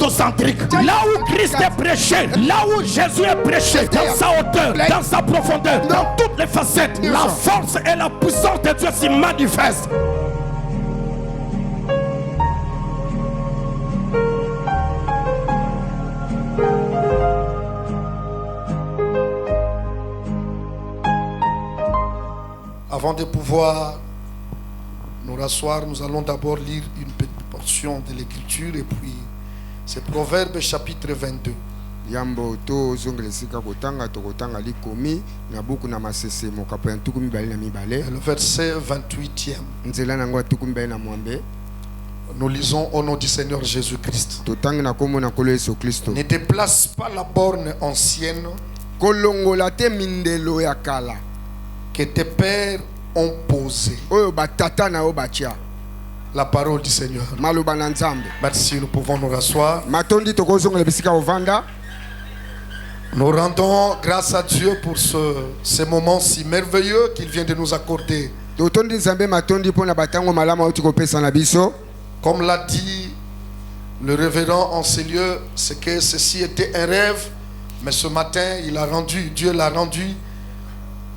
christocentrique. Là où Christ est prêché, là où Jésus est prêché, dans sa hauteur, dans sa profondeur, dans toutes les facettes, la force et la puissance de Dieu s'y manifestent. Avant de pouvoir nous rasseoir, nous allons d'abord lire une petite portion de l'écriture et puis c'est Proverbe chapitre 22. Yambo to zongele sika kotanga tokotanga likomi na buku na masese mokapo ya ntuku mibale na mibale. Le verset 28e. Nzela nango tuku mibale na mwambe. Nous lisons au nom du Seigneur Jésus-Christ. Totangi na kombo na kolo Yesu Kristo. Ne déplace pas la borne ancienne Kolongola te mindelo ya kala que tes pères ont posée. oyo batata na yo batia. La parole du Seigneur. Maloba na Nzambe. Merci, nous pouvons nous rasseoir. Matondi tokozongela bisika ovanda. Nous rendons grâce à Dieu pour ce moment si merveilleux qu'il vient de nous accorder. Totondi Nzambe matondi pona batango malama oti kopesa na biso. Comme l'a dit le révérend en ces lieux, c'est que ceci était un rêve, mais ce matin, Dieu l'a rendu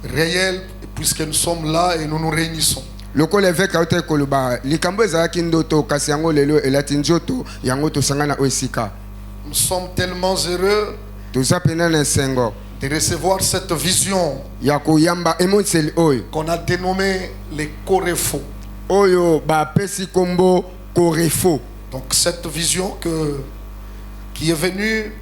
réel, puisque nous sommes là et nous nous réunissons. Loko l'évêque a été koloba likambo ezalaki ndoto kasi yango lelo elati nzoto yango tosangana oesika. Nous sommes tellement heureux Toza pena na sengo de recevoir cette vision ya koyamba emonseli oyo qu'on a dénommée les Corefo. oyo bapesi kombo korefo. Donc cette vision qui est venue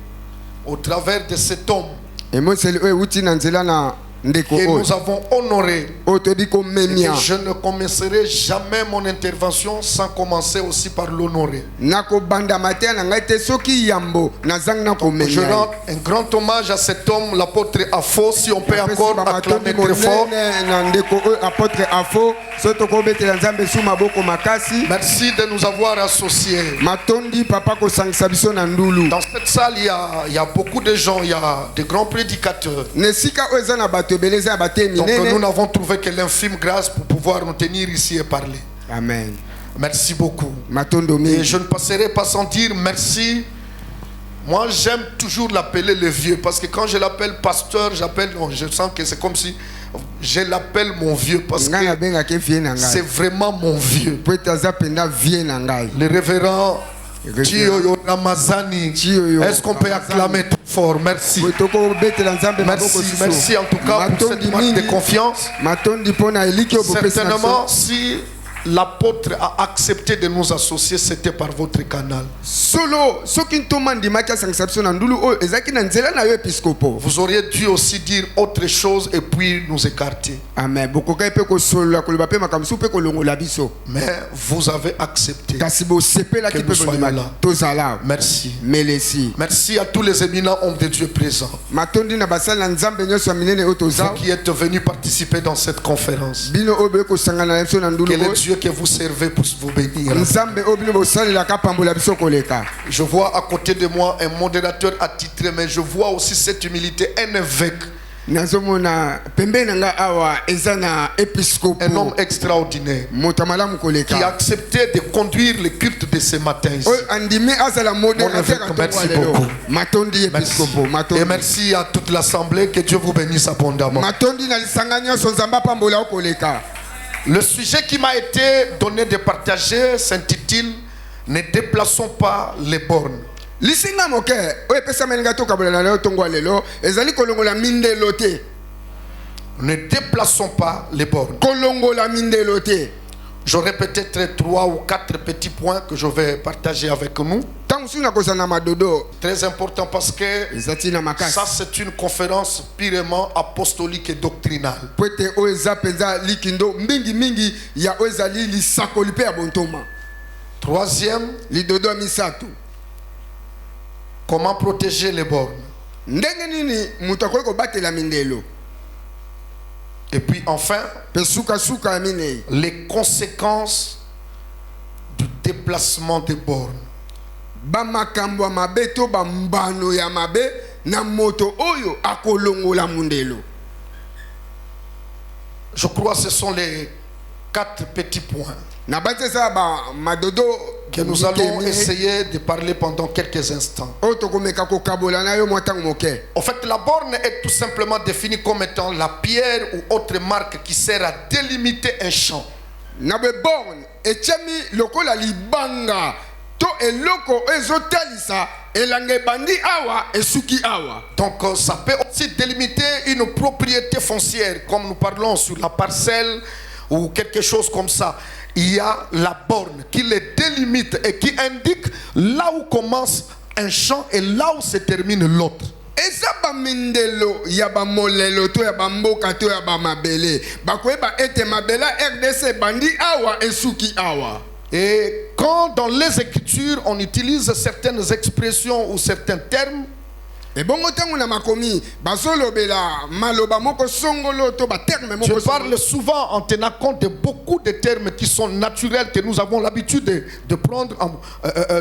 au travers de cet homme Emonseli oyo uti na nzela na ndeko que oyo nous avons honoré. otodi Et komemia je ne commencerai jamais mon intervention sans commencer aussi par l'honorer. nako banda matin na ngai te soki yambo nazang na Je komemia rends un grand hommage à cet homme, l'apôtre Afo, si on peut encore acclamer très fort. na ndeko oyo apôtre Afo soto ko betela Nzambe su maboko makasi. Merci de nous avoir associés. Matondi papa ko sangisa biso na ndulu. Dans cette salle, il y a beaucoup de gens, il y a de grands prédicateurs. Nesika oyo eza na bato ebele eza batemi Donc nous nene. n'avons trouvé que l'infime grâce pour pouvoir nous tenir ici et parler. Amen. Merci beaucoup. Matondo Et mingi. je ne passerai pas sans dire merci. Moi, j'aime toujours l'appeler le vieux parce que quand je l'appelle pasteur, je sens que c'est comme si je l'appelle mon vieux parce Nga na que benga ke vie na c'est ngai. vraiment mon vieux. Po etaza penda vie na ngai. Le révérend Chioyo Ramazani. Chioyo Est-ce qu'on peut acclamer très fort? Merci. Po toko betela Nzambe maboko Merci, susu. merci en tout cas pour cette marque de confiance. Matondi pona eliki obopesa na Certainement, biso. si l'apôtre a accepté de nous associer, c'était par votre canal. Solo soki ntoma ndimaki asangisa biso na ndulu oyo ezalaki na nzela na yo episkopo. Vous auriez dû aussi dire autre chose et puis nous écarter. Amen. Bokokai pe ko solo koloba pe makamsu pe kolongola biso. Mais vous avez accepté. Kasi bo sepela Que ki nous pe soyons bondimaki. là. Tozala. Merci. Melesi. Merci à tous les éminents hommes de Dieu présents. Matondi na basala Nzambe nyoso minene Vous otoza. qui êtes venus participer dans cette conférence. Bino obe ko sangana na biso na ndulu Quel est oyo. Dieu que vous servez pour vous bénir. Nzambe obino bosalela ka pambola biso koleka. Je vois à côté de moi un modérateur attitré, mais je vois aussi cette humilité, un évêque, Nazomona pembe na nga awa eza na episkopo. un homme extraordinaire Moto malamu qui a koleka. accepté de conduire le culte de ce matin ici. Oyo andimi azala modérateur évêque, atongo merci lelo. beaucoup. Matondi episkopo. Et Matondi. merci à toute l'assemblée, que Dieu vous bénisse abondamment. Matondi na lisanga nyonso Nzamba pambola koleka. Le sujet qui m'a été donné de partager s'intitule « Ne déplaçons pas les bornes ». Lisinga moke oyo pesa meninga to kabola na lelo tongo lelo ezali kolongola mindelo te. Ne déplaçons pas les bornes. Kolongola mindelo te. J'aurai peut-être 3 ou 4 petits points que je vais partager avec nous. Tangu suna kozana madodo Très important parce que ezati na makasi. ça c'est une conférence purement apostolique et doctrinale. Pwete oyo eza penza likindo mingi mingi ya oyo ezali lisakoli pe ya bontoma. Troisième, Lidodo ya misato. comment protéger les bornes. Ndenge nini mutu akoki kobatela mindelo. Et puis enfin, Pe suka suka ya minei. les conséquences du déplacement des bornes. Bamakambo ya mabe to bambano ya mabe na moto oyo akolongola mundelo. Je crois que ce sont les 4 petits points. na batesa ba madodo que nous allons essayer de parler pendant quelques instants. o tokomeka kokabola na yo motango moke. En fait, la borne est tout simplement définie comme étant la pierre ou autre marque qui sert à délimiter un champ. Na be borne etiami lokola libanga to eloko ezotalisa elange bandi awa esuki awa. Donc ça peut aussi délimiter une propriété foncière, comme nous parlons sur la parcelle ou quelque chose comme ça. Il y a la borne qui les délimite et qui indique là où commence un champ et là où se termine l'autre. Eza ba mindelo ya ba molelo to ya ba mboka to ya ba mabele bakoyeba ete mabela RDC bandi awa esuki awa. Et quand dans les Écritures on utilise certaines expressions ou certains termes, E bongo tango na makomi bazolobela maloba moko songolo to ba terme moko. je parle souvent en tenant compte de beaucoup de termes qui sont naturels que nous avons l'habitude de prendre,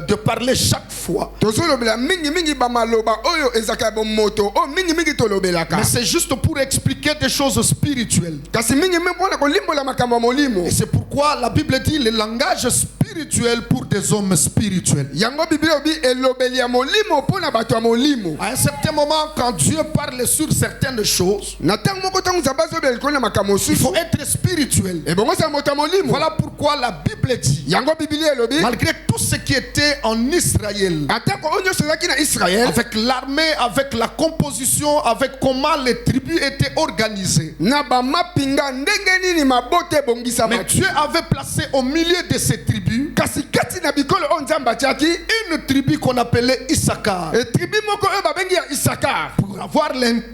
de parler chaque fois. Tozolobela mingi mingi ba maloba oyo ezaka bo moto o mingi mingi tolobela ka. Mais c'est juste pour expliquer des choses spirituelles. Kasi mingi mingi pona kolimbola makambo molimo. Et c'est pourquoi la Bible dit le langage spirituel pour des hommes spirituels. Yango Bible bi elobeli ya molimo pona bato ya molimo. À un certain moment, quand Dieu parle sur certaines choses, Na tango moko tango zabazobela kona makambo il susu. faut être spirituel. E bongo sa moto ya molimo. Voilà pourquoi la Bible dit, Yango Bible elobi malgré tout ce qui était en Israël, atako onyo sozaki na Israël. avec l'armée, avec la composition, avec comment les tribus étaient organisées, Na ba mapinga ndenge nini mabote bongisa mais matu. Dieu avait placé au milieu de ces tribus Kasi kati na bikolo on nzamba tiaki une tribu qu'on appelait Issachar, e tribu moko oyo babengi ya Isakar. pour avoir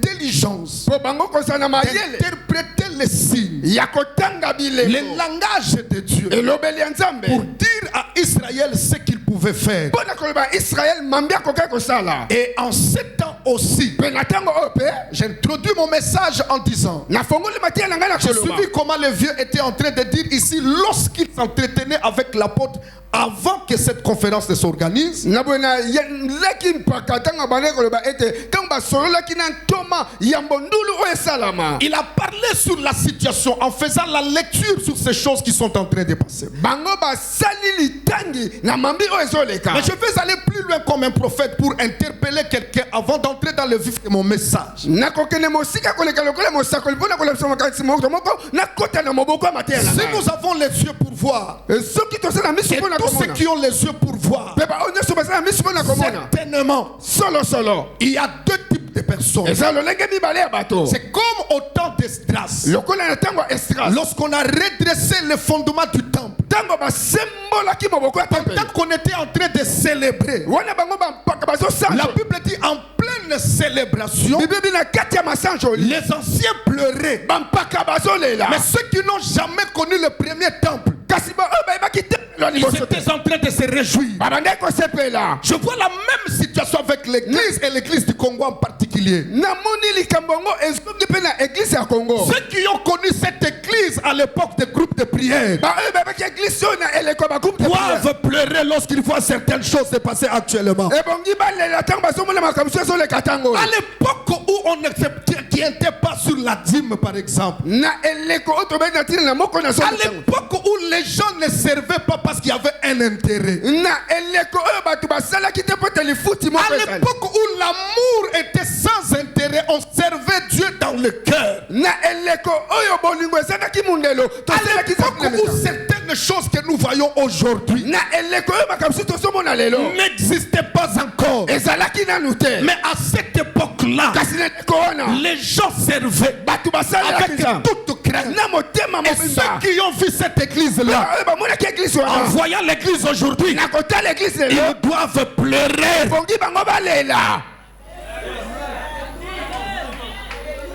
l'intelligence Po bango kozana mayele d'interpréter les signes, ya kotanga le bilelo langage de Dieu, elobeli ya nzambe pour dire à Israël ce qu'il pouvait faire. mpo na koloba Israel mambi akokai kosala. Et en ce temps aussi, Mpe na ntango oyo mpe j'introduis mon message en disant, nafongoli matia na ngai na j'ai koloba suivi comment le vieux était en train de dire ici lorsqu'il s'entretenait avec l'apôtre avant que cette conférence ne s'organise. na boye na leki mpaka ntango bande koloba ete ntango basololaki na ntoma ya mbondulu oyo esalama. Il a parlé sur la situation en faisant la lecture sur ces choses qui sont en train de passer. Bango basali litangi na mambi oyo ezoleka. Mais je vais aller plus loin comme un prophète pour interpeller quelqu'un avant d'entrer dans le vif de mon message. nakokende mosika koleka lokola mosakoli mpo na kolabisa makanisi moto moko nakota na moboko ya mateya na Si ngai. nous avons les yeux pour voir, soki tosala miso et mpo na tous ceux komona qui ont les yeux pour voir, mpe baoyo nyonso basala miso mpo na komona certainement, solosolo il y a deux types de personnes. eza lolenge mibale ya bato C'est comme au temps d'Esdras, lokola na ntango ya Esdras lorsqu'on a redressé le fondement du temple, ntango basembolaki moboko ya tempele pendant qu'on était en train de célébrer. wana bango bampaka La bazosanjo Bible dit en pleine célébration, bible bi na kati ya masanjoli les anciens pleuraient. bampaka bazolela Mais ceux qui n'ont jamais connu le premier temple, kasi oyo bayebaki tempelo ya ils liboso te étaient en train de se réjouir. babandaki kosepela. Je vois la même situation avec l'église et l'église du Congo en particulier. namoni likambo yango ezongi mpe na eglise ya congo Ceux qui ont connu cette église à l'époque des groupes de prière baoyo bayebaki eglise oyo na eleko ya bagroupe de prière doivent pleurer lorsqu'ils voient certaines choses se passer actuellement. ebongi balela ntango bazomona makambo so ezoleka ntango À l'époque où on n'était pas sur la dîme, par exemple, na eleko oyo tobengi na ntina na moko na à solo l'époque où les gens ne servaient pas parce qu'il y avait un intérêt, na eleko oyo bato basalaki te mpo telifuti moko à ezali l'époque où l'amour était sans intérêt, on servait Dieu dans le cœur. na eleko oyo bolingo ezalaki mundelo À tosalaki l'époque où certaines choses que nous voyons aujourd'hui na eleko oyo makambo so tozomona lelo n'existaient pas encore. ezalaki nanu te Mais à cette époque-là, kasi na eleko wana les gens servaient bato basalaki avec nzambe toute crainte. na motema Et ceux mobimba qui ont vu cette église-là, oyo bamonaki eglise en wana voyant l'église aujourd'hui, na kotala eglise lelo ils doivent pleurer. bongi bango balela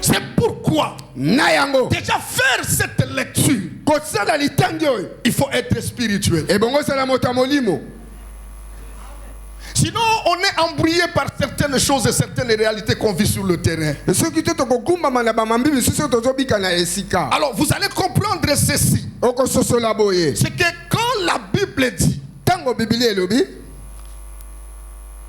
C'est pourquoi, na yango déjà faire cette lecture, kosala litangi oyo il faut être spirituel. ebongo osala moto ya molimo. Sinon, on est embrouillé par certaines choses et certaines réalités qu'on vit sur le terrain. soki te tokokumbama na bamambi misusu tozobika na esika Alors, vous allez comprendre ceci. okososola boye C'est que quand la Bible dit ntango bibili elobi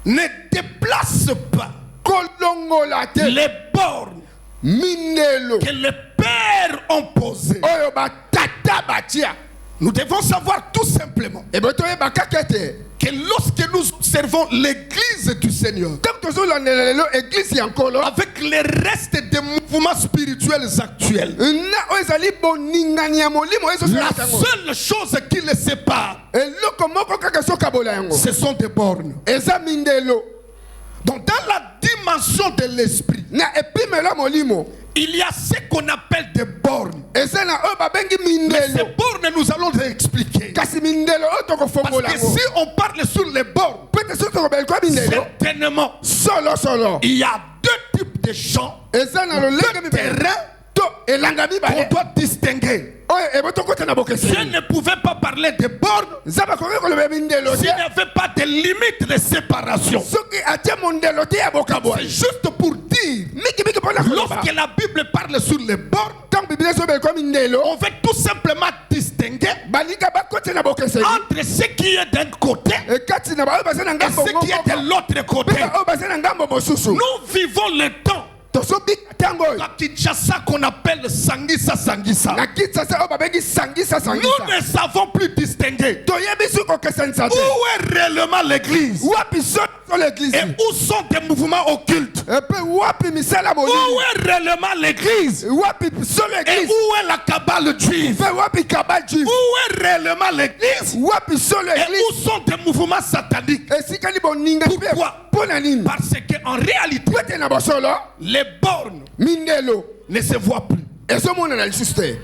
ne déplace pas kolongola te les bornes mindelo que les pères ont posées, oyo batata batia Nous devons savoir tout simplement Et bien, tu es bakakete. que lorsque nous observons l'église du Seigneur, Tant que tu as l'église encore là, avec les restes des mouvements spirituels actuels, na ozali boningani ya molimo ezo la sala tango. seule chose qui les sépare, Eloko moko kaka soka bola yango. ce sont des bornes. Eza mindelo. Donc dans la dimension de l'esprit, Na epimela molimo. il y a ce qu'on appelle des bornes. Eza na o babengi Mais ces mindelo. bornes, nous allons les expliquer. Kasi mindelo o toko Parce fongola que yango. si on parle sur les bornes, Pete so toko bel ko mindelo. certainement, Solo. il y a deux types de champs, Eza na lo lenga mi terrain to elanga mi qu'on bale. doit distinguer. Oye eboto kota na bokese. Je ne pouvais pas parler de bornes Zaba ko ko le mindelo. s'il n'y avait pas de limite de séparation. Soki atia mondelo te ya bokabo. C'est juste pour dire, Miki pona ko. lorsque la Bible parle sur les bornes, Tant Bible so bel ko mindelo. on veut tout simplement distinguer Balika ba kota na bokese. entre ce qui est d'un côté E kati na ba basa na et ngambo ce qui est de l'autre côté. o basa na ngambo mosusu. Nous vivons le temps Tosobi tango. à Kinshasa qu'on appelle Sangisa Sangisa. Na kitsa sa o babengi sangisa. Nous ne savons plus distinguer Toyebi su ko kesensa te. où est réellement l'église Wapi so l'église. et où sont des mouvements occultes. Et puis wapi misala molimo. Où est réellement l'église Wapi so et l'église. où est la cabale juive. Pe wapi kabaji. Où est réellement l'église Wapi so et l'église. où sont des mouvements sataniques. Esika ni boninga. Pourquoi? Pona nini? Parce qu'en réalité, Pete na bosolo. les bornes Mindelo. ne se voient plus. Eso mona na lisusu te.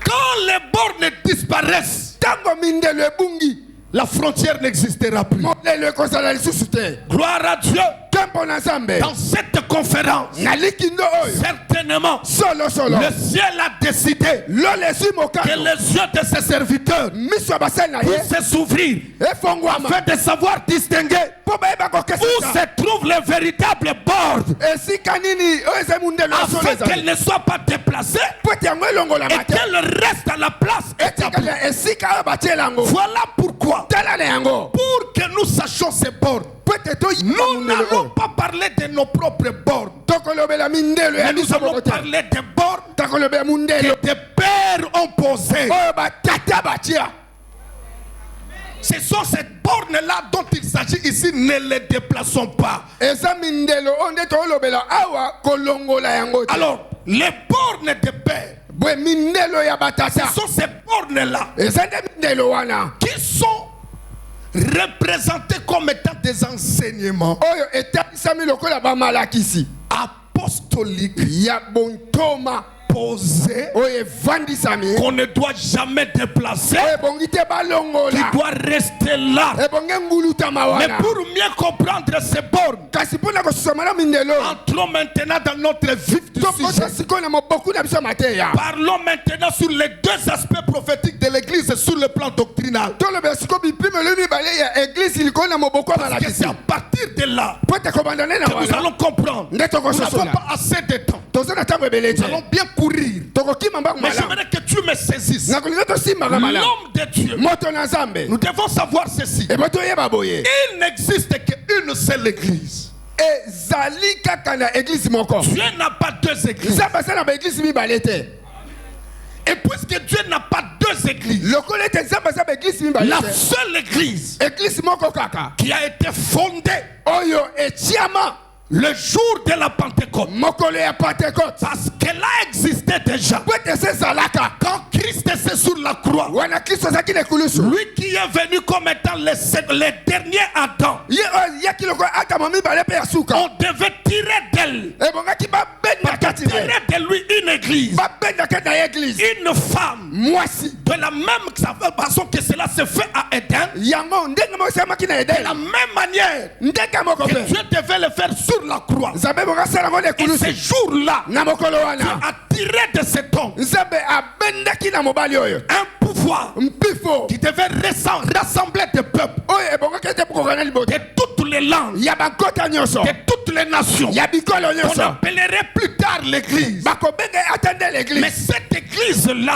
Quand les bornes disparaissent, Tango mindelo ebungi. la frontière n'existera plus. Molelo ekozala lisusu te. Gloire à Dieu. Tempo na Nzambe. Dans cette conférence, Na likindo oyo. certainement, Solo. le ciel a décidé Lole si que mokano. les yeux de ses serviteurs Miso ya basali na ye. puissent s'ouvrir Efongwama. afin de savoir distinguer Po bayeba où kokesesa. se trouvent les véritables bornes Esika nini oyo eza mundelo ya solo afin ezali. qu'elles ne soient pas déplacées Po ete yango elongola et mate. qu'elles restent à la place établie. Etikala esika oyo batiela yango. Voilà pourquoi, Tala na yango. pour que nous sachions ces bornes, Po ete toyiba nous mundelo n'allons oyo. pas parler de nos propres bornes, Tokolobela mindelo ya mais nous biso allons moko te. parler des bornes Tokolobela mundelo. que des pères ont posées. Oyo batata batia. Ce sont ces bornes-là dont il s'agit ici, ne les déplaçons pas. Eza mindelo onde tolobela awa kolongola yango te. Alors, les bornes des pères, Bwe mindelo ya ce batata. sont ces bornes-là Eza nde mindelo wana. qui sont représentées comme étant des enseignements Oyo etalisami lokola bamalakisi. apostoliques Ya bontoma. posés Oyo evandisami. qu'on ne doit jamais déplacer, Oyo ebongi te qui balongola. doit rester là. Ebongi ngulutama Mais wana. pour mieux comprendre ces bornes, Kasi mpona kosusama mindelo. entrons maintenant dans notre vif du Tokota sujet. sikoyo na moboku na biso mateya. Parlons maintenant sur les deux aspects prophétiques de l'église sur le plan doctrinal. Tolobela sikoyo bipimelo mibale ya eglise likolo na moboko ya Parce que malakisi. c'est à partir de là Po ete kobandane na que nous wana. allons comprendre. Nde Nous n'avons tokososola. pas assez de temps. Toza na ntango ebele Nous te. allons bien courir. Tokokima mbangu Mais malamu. j'aimerais que tu me saisisses. Nakolinga tosimbaka malamu. L'homme de Dieu. Moto na Nzambe. Nous devons savoir ceci. Ebo toyeba boye. Il n'existe qu'une seule église. Ezali kaka na église moko. Dieu n'a pas deux églises. Nzambe asala ba église mibale te. Et puisque Dieu n'a pas deux églises, Lokolo ete Nzambe asala ba église mibale la te. seule église Église moko kaka. qui a été fondée Oyo etiama le jour de la Pentecôte, mokolo ya Pentecôte. parce qu'elle a existé déjà. Po ete sezalaka. Quand Christ est sur la croix, Wana Kristo azalaki na ekulusu. lui qui est venu comme étant les derniers Adam, Ye oyo yaki loko atama mibale pe ya suka. on devait tirer d'elle, Ebongaki babenda kati na ye. tirer de lui une église, Babenda kati na ye église. une femme. Mwasi. De la même façon que cela se fait à Éden, Yango ndenge moko esalamaki na de la Eden. même manière Ndenge moko que pe. Dieu devait le faire sur la croix. Nzambe bokasala ngo na Et ce ekulusu. jour-là, Na mokolo Dieu wana. a tiré de cet homme Nzambe abendaki na mobali oyo. un pouvoir Mpifo. qui devait rassembler des peuples Oyo ebongaki ete bokokana libote. de toutes les langues, Ya bakota nyonso. de toutes les nations. On On appellerait plus tard l'église. Mais cette église-là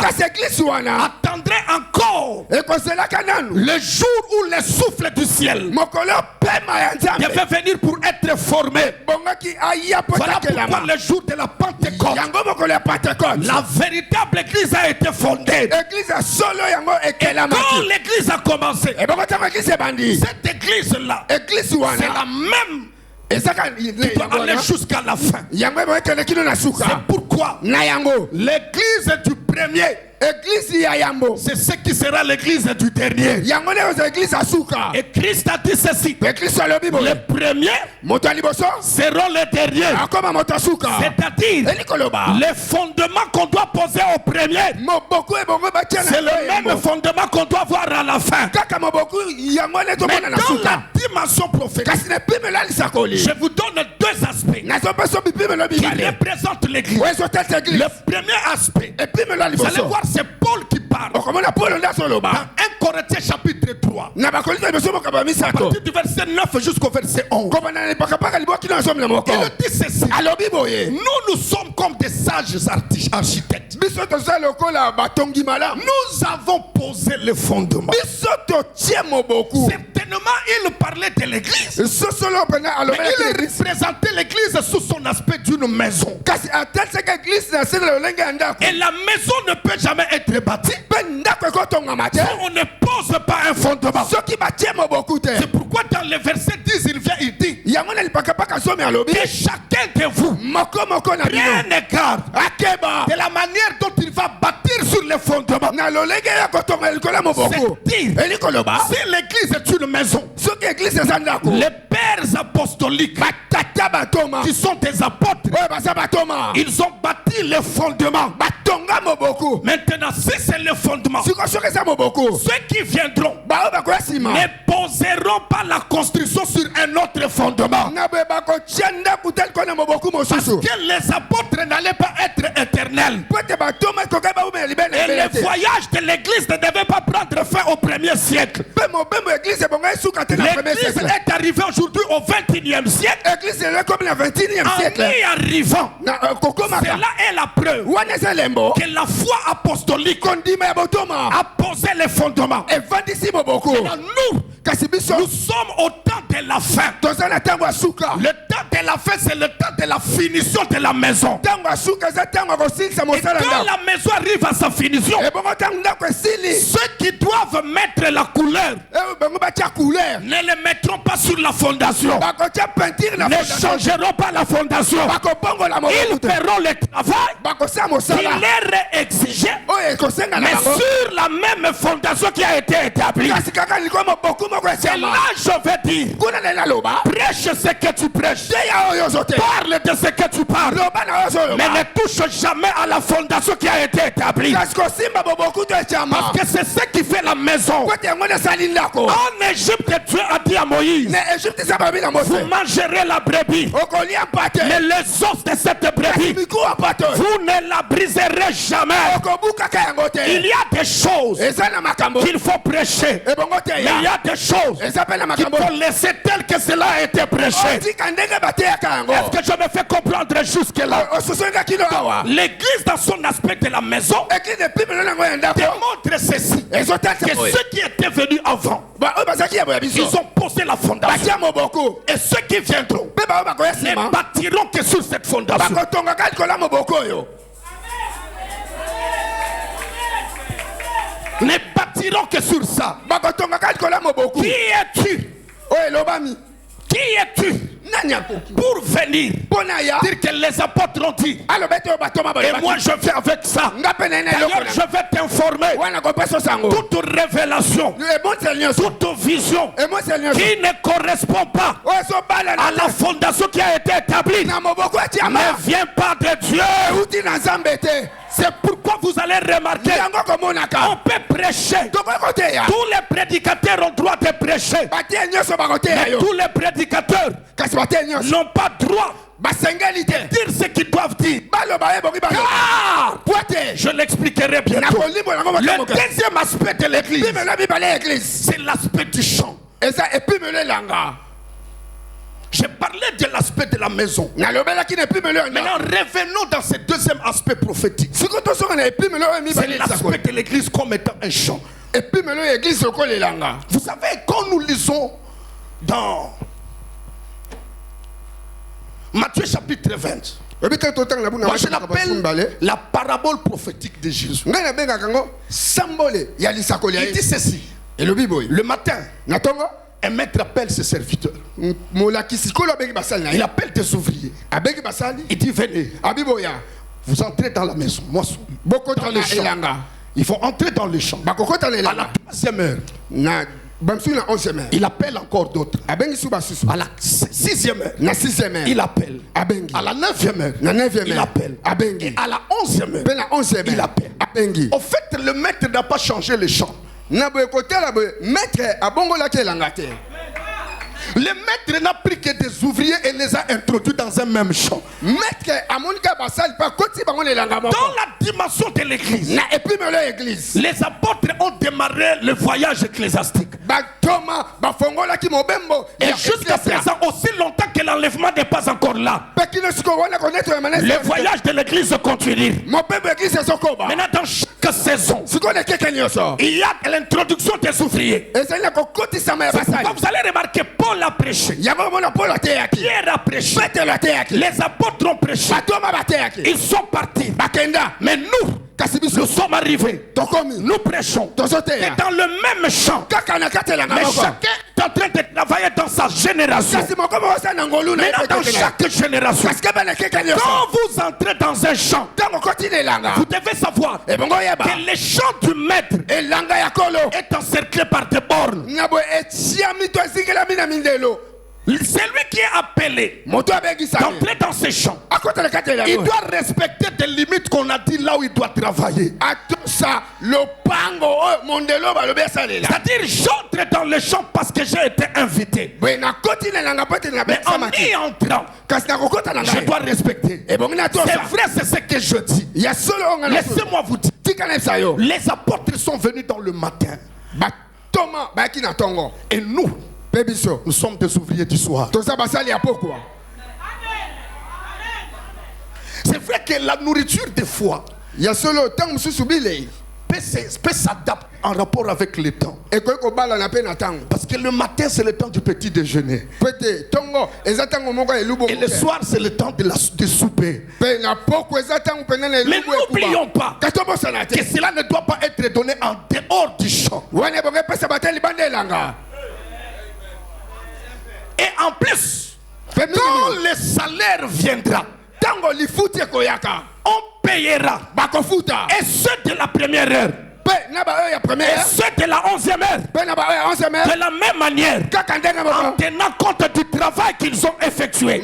attendrait encore le jour où les souffles du ciel devaient venir pour être formés. Voilà pourquoi le jour de la Pentecôte, la véritable église a été fondée. Et quand l'église a commencé, cette église-là, c'est la même qui doit aller jusqu'à la fin. C'est pourquoi l'église du premier, c'est ce qui sera l'église du dernier. Et Christ a dit ceci: les premiers seront les derniers. C'est-à-dire, les fondements qu'on doit poser au premier, c'est le même fondement qu'on doit voir à la fin. Mais dans la dimension prophétique, je vous donne deux aspects qui représentent l'église. Le premier aspect, vous allez voir, c'est Paul qui parle. Dans 1 Corinthiens chapitre 3, à partir du verset 9 jusqu'au verset 11. Il dit ceci: nous sommes comme des sages architectes. Nous avons posé le fondement. Certainement, il parlait de l'église. Mais il représentait l'église sous son aspect d'une maison. Et la maison ne peut jamais être bâtie si on ne pose pas un fondement. C'est pourquoi dans le verset 10, il vient, il dit que chacun de vous prenne garde de la manière dont il va bâtir sur les fondements. C'est-à-dire, si l'église est une maison, les pères apostoliques qui sont des apôtres, ils ont bâti les fondements. Maintenant, si c'est le fondement, ceux qui viendront ne poseront pas la construction sur un autre fondement. Parce que les apôtres n'allaient pas être éternels. Et le voyage de l'église ne devait pas prendre fin au 1er siècle. L'église est arrivée aujourd'hui au 21e siècle. En y arrivant, cela est la preuve que la foi apostolique a posé les fondements. Et nous sommes au temps de la fin. Le temps de la fin, c'est le temps de la finition de la maison. Et quand la maison arrive à sa finition, ceux qui doivent mettre la couleur ne les mettront pas sur la fondation, ne changeront pas la fondation. Ils feront le travail qui leur est exigé, mais sur la même fondation qui a été établie. Et là, je vais dire, prêche ce que tu prêches, parle de ce que tu parles, mais ne touche jamais à la fondation qui a été établie. Parce que c'est ce qui fait la maison. En Égypte, Dieu a dit à Moïse: vous mangerez la brebis, mais les os de cette brebis, vous ne la briserez jamais. Il y a des choses qu'il faut prêcher, mais il y a des choses qu'il faut laisser telles que cela a été prêché. Est-ce que je me fais comprendre jusque-là? L'église, dans son aspect de la maison, démontre ceci: que ceux qui étaient venus avant, ils ont posé la fondation, et ceux qui viendront ne bâtiront que sur cette fondation. Ne bâtiront que sur ça. Qui es-tu? Qui es-tu pour venir dire que les apôtres ont dit, et moi je viens avec ça? D'ailleurs, je vais t'informer: toute révélation, toute vision qui ne correspond pas à la fondation qui a été établie ne vient pas de Dieu. C'est pourquoi vous allez remarquer, on peut prêcher. Tous les prédicateurs ont droit de prêcher, mais tous les prédicateurs n'ont pas droit de dire ce qu'ils doivent dire. Car, je l'expliquerai bientôt, le deuxième aspect de l'église, c'est l'aspect du chant. Je J'ai parlé de l'aspect de la maison. Maintenant, revenons dans ce deuxième aspect prophétique. C'est l'aspect de l'église comme étant un champ. Vous savez, quand nous lisons dans Matthieu chapitre 20, moi je l'appelle la parabole prophétique de Jésus. Il dit ceci. Le matin, un maître appelle ses serviteurs. Il appelle des ouvriers. Il dit venez. Vous entrez dans la maison. Moi, dans les champs. Il faut entrer dans les champs. À la 3e heure. Il appelle encore d'autres. À la 6e heure, il appelle. À la 9e heure, il appelle. Et à la 11e heure, il appelle. Au fait, le maître n'a pas changé les champs. Le maître n'a pris que des ouvriers et les a introduits dans un même champ. Dans la dimension de l'église, les apôtres ont démarré le voyage ecclésiastique. Et jusqu'à présent, aussi longtemps que l'enlèvement n'est pas encore là, le voyage de l'église continue. Maintenant, dans chaque saison, il y a l'introduction des ouvriers. Vous allez remarquer, Paul a prêché, Pierre a prêché, les apôtres ont prêché, ils sont partis. Mais nous sommes arrivés, nous prêchons, et dans le même champ. Mais chacun est en train de travailler dans sa génération. Maintenant, dans chaque génération, quand vous entrez dans un champ, vous devez savoir que le champ du maître est encerclé par des bornes. C'est lui qui est appelé d'entrer dans ces champs. Il doit respecter des limites qu'on a dit là où il doit travailler. C'est-à-dire, j'entre dans le champ parce que j'ai été invité. Mais en y entrant, je dois respecter. C'est vrai, c'est ce que je dis. Laissez-moi vous dire, les apôtres sont venus dans le matin. Et nous sommes des ouvriers du soir. C'est vrai que la nourriture des fois peut s'adapter en rapport avec le temps. Parce que le matin c'est le temps du petit déjeuner. Et le soir c'est le temps de souper. Mais n'oublions pas que cela ne doit pas être donné en dehors du champ. Et en plus, quand le salaire viendra, on payera. Et ceux de la première heure, et ceux de la 11e heure, de la même manière, en tenant compte du travail qu'ils ont effectué.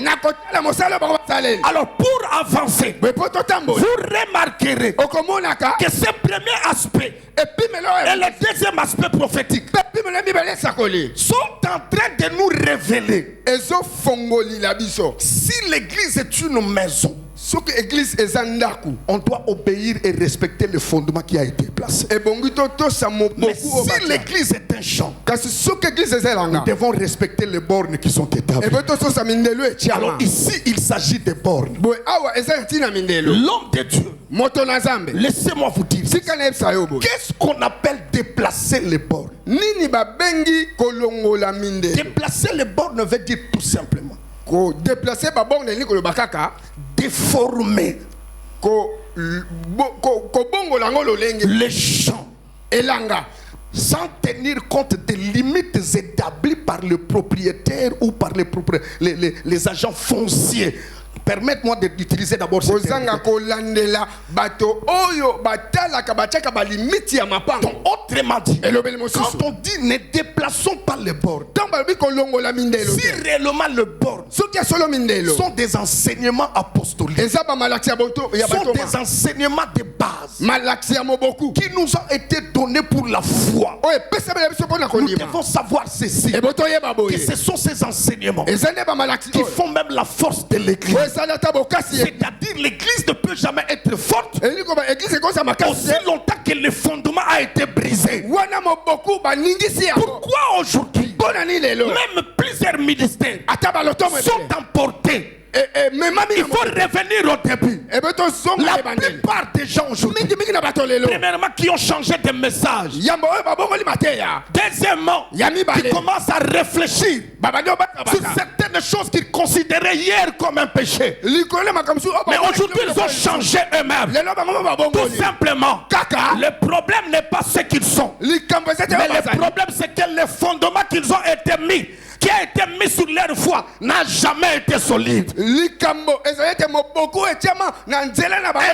Alors pour avancer, vous remarquerez que ce premier aspect et le deuxième aspect prophétique sont en train de nous révéler si l'église est une maison, on doit obéir et respecter le fondement qui a été placé. Mais si l'église est un champ, nous devons respecter les bornes qui sont établies. Alors ici, il s'agit des bornes. L'homme de Dieu, laissez-moi vous dire, qu'est-ce qu'on appelle déplacer les bornes? Déplacer les bornes veut dire tout simplement déformer les champs sans tenir compte des limites établies par le propriétaire ou par les agents fonciers. Permettez-moi d'utiliser d'abord ce terme. Donc, autrement dit, quand on dit ne déplaçons pas les bornes, si réellement les bornes sont des enseignements apostoliques, sont des enseignements de base qui nous ont été donnés pour la foi, nous devons savoir ceci, que ce sont ces enseignements qui font même la force de l'église. C'est-à-dire l'église ne peut jamais être forte aussi longtemps que le fondement a été brisé. Pourquoi aujourd'hui même plusieurs ministères sont emportés. Il faut revenir au début. La plupart des gens aujourd'hui, premièrement, qui ont changé de message. Deuxièmement, qui commencent à réfléchir sur certaines choses qu'ils considéraient hier comme un péché. Mais aujourd'hui, ils ont changé eux-mêmes. Tout simplement. Le problème n'est pas ce qu'ils sont. Mais le problème, c'est que les fondements qu'ils ont été mis, qui a été mis sur leur foi, n'a jamais été solide. Un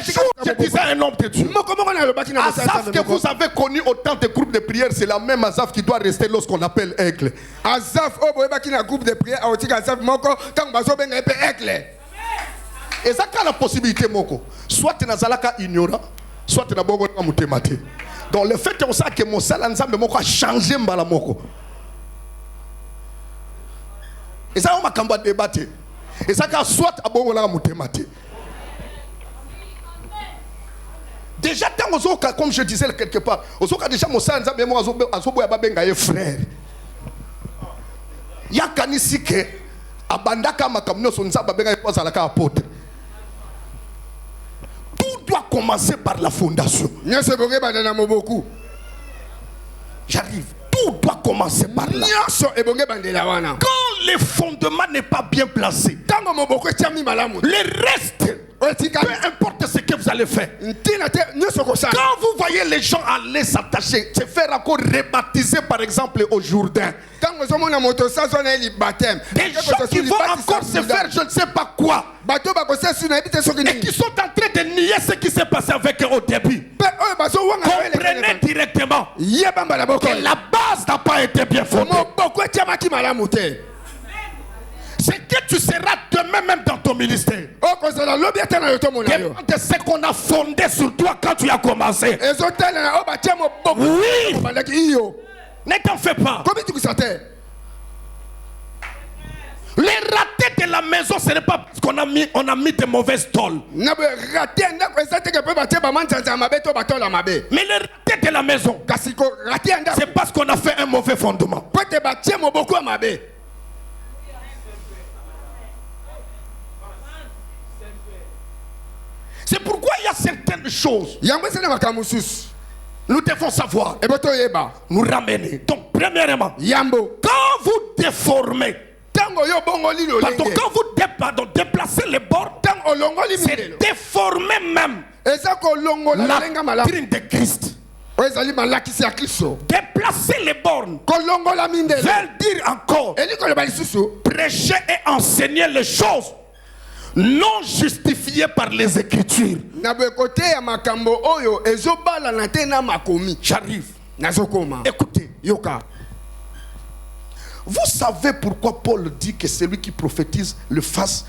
jour, je disais à un homme de Dieu, Asaph que vous avez connu au temps de groupe de prière, c'est la même Asaph qui doit rester lorsqu'on appelle aigle. Et ça, quand la possibilité, soit tu n'as ignorant, soit tu n'as pas moutématé. Donc le fait que mon salanzambe a changé mbala moko. Et ça, on m'a débattre. Et ça, quand soit à bon, on a moutématé. Déjà, comme je disais quelque part, déjà mon salanzambe a frère. Il y a kanisi que abandaka makamno son nzamba benga pas à la apôtre. Tout doit commencer par la fondation. J'arrive. Tout doit commencer par là. Quand le fondement n'est pas bien placé, le reste, peu importe ce que vous allez faire. Quand vous voyez les gens aller s'attacher, se faire encore rebaptiser par exemple au Jourdain, des gens qui vont encore se faire je ne sais pas quoi, et qui sont en train de nier ce qui s'est passé avec eux au début, comprenez directement que la base n'a pas été bien fondée. C'est que tu seras demain même dans ton ministère. De ce qu'on a fondé sur toi quand tu as commencé. Oui. Ne t'en fais pas. Les ratés de la maison, ce n'est pas parce qu'on a mis de mauvaises tôles. Mais les ratés de la maison, c'est parce qu'on a fait un mauvais fondement. C'est pourquoi il y a certaines choses. Nous devons savoir. Nous ramener. Donc, premièrement, quand vous déformez, quand vous déplacez les bords, c'est déformer même la doctrine de Christ. Déplacer les bornes veut dire encore prêcher et enseigner les choses non justifiées par les Écritures. J'arrive. Écoutez, vous savez pourquoi Paul dit que celui qui prophétise le fasse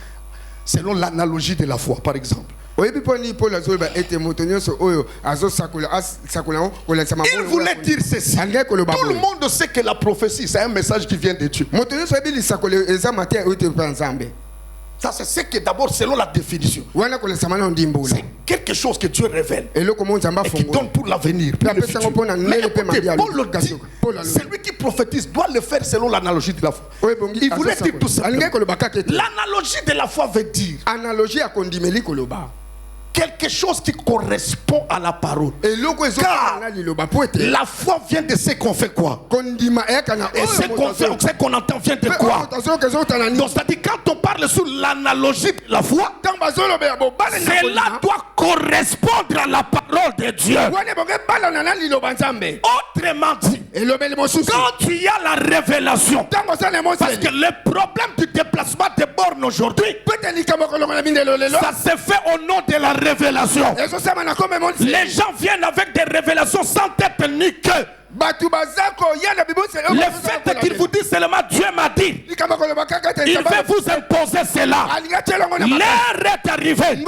selon l'analogie de la foi, par exemple. Il voulait dire ceci. Tout le monde sait que la prophétie, c'est un message qui vient de Dieu. Ça, c'est ce que d'abord, selon la définition, c'est quelque chose que Dieu révèle et qui donne pour l'avenir. Mais écoutez, Paul le dit, celui qui prophétise doit le faire selon l'analogie de la foi. Il voulait dire tout ça. L'analogie de la foi veut dire quelque chose qui correspond à la parole. Car la foi vient de ce qu'on fait quoi. Et ce qu'on fait, ce qu'on entend vient de quoi. Donc c'est-à-dire quand on parle sur l'analogie de la foi, cela doit correspondre à la parole de Dieu. Autrement dit, quand tu y as la révélation, parce que le problème du déplacement des bornes aujourd'hui, ça se fait au nom de la révélation. Les gens viennent avec des révélations sans tête ni queue. Le fait qu'ils vous disent seulement Dieu m'a dit, il veut vous imposer cela. L'heure est arrivée.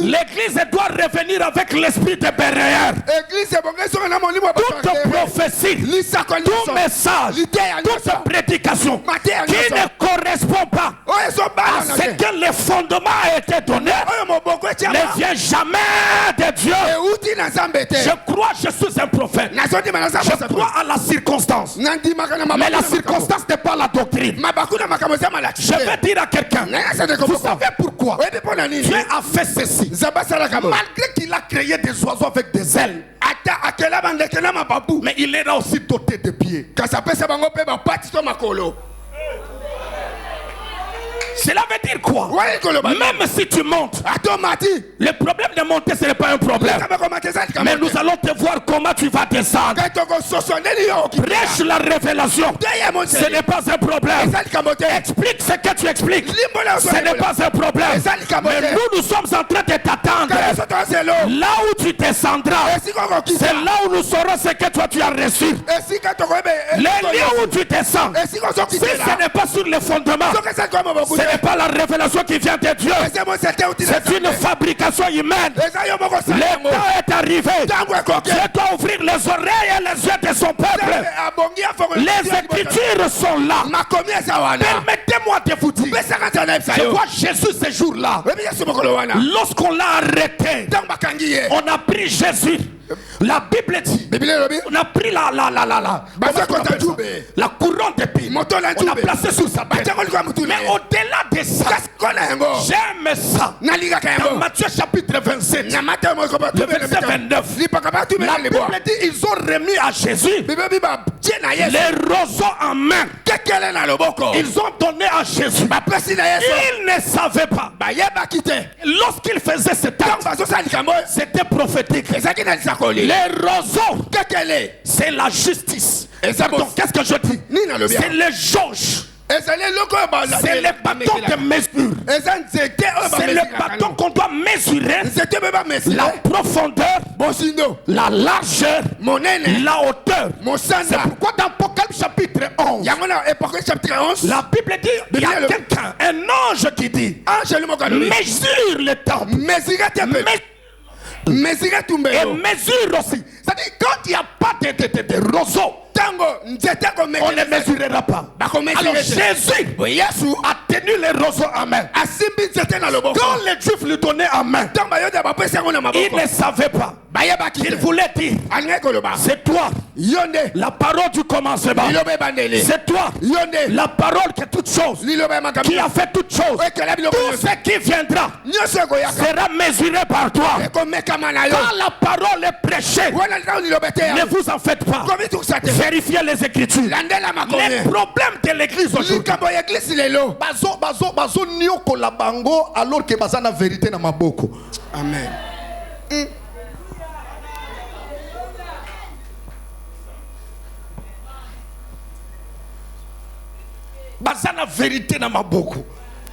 L'église doit revenir avec l'esprit de Béréer. Toute prophétie, tout message, toute prédication qui ne correspond pas à ce que le fondement a été donné ne vient jamais de Dieu. Je crois que je suis un prophète. prophète. Je crois à la circonstance. Mais la circonstance n'est pas la doctrine. Je vais dire à quelqu'un, vous savez pourquoi Dieu a fait ceci. Malgré qu'il a créé des oiseaux avec des ailes, mais il les a aussi dotés de pieds. Cela veut dire quoi? Même si tu montes, le problème de monter ce n'est pas un problème. Mais nous allons te voir comment tu vas descendre. Prêche la révélation. Ce n'est pas un problème. Explique ce que tu expliques. Ce n'est pas un problème. Mais nous sommes en train de t'attendre. Là où tu descendras, c'est là où nous saurons ce que toi tu as reçu. Les lieux où tu descends, si ce n'est pas sur les fondements, ce n'est pas la révélation qui vient de Dieu. C'est une fabrication humaine. Le temps est arrivé. Dieu doit ouvrir les oreilles et les yeux de son peuple. Les Écritures sont là. Permettez-moi de vous dire, je vois Jésus ce jour-là. Lorsqu'on l'a arrêté, on a pris Jésus. La Bible dit, on a pris la couronne d'épines, on a placé sur sa tête. Mais au-delà de ça, j'aime ça. Dans Matthieu chapitre 27, le verset 29, la Bible dit, ils ont remis à Jésus les roseaux en main. Ils ont donné à Jésus. Ils ne savaient pas. Lorsqu'il faisait cet acte, c'était prophétique. Les roseaux, c'est la justice. Donc, qu'est-ce que je dis? C'est les jauges. C'est les bâtons de mesure. C'est le bâton qu'on doit mesurer la profondeur, la largeur, la hauteur. C'est pourquoi dans Apocalypse chapitre 11, la Bible dit, il y a quelqu'un, un ange qui dit, mesure le temple. Et mesure aussi. C'est-à-dire quand il n'y a pas de roseau, on ne mesurera pas. Alors Jésus a tenu les roseaux en main. Quand les Juifs lui donnaient en main, il ne savait pas. Il voulait dire, c'est toi la parole du commencement. C'est toi la parole que toute chose, qui a fait toute chose. Tout ce qui viendra sera mesuré par toi. Quand la parole est prêchée, ne vous en faites pas. Vérifiez les Écritures. Les problèmes de l'église aujourd'hui, bazo nyoko la bango alors que bazana vérité na maboko. Amen. Bazana vérité na maboko.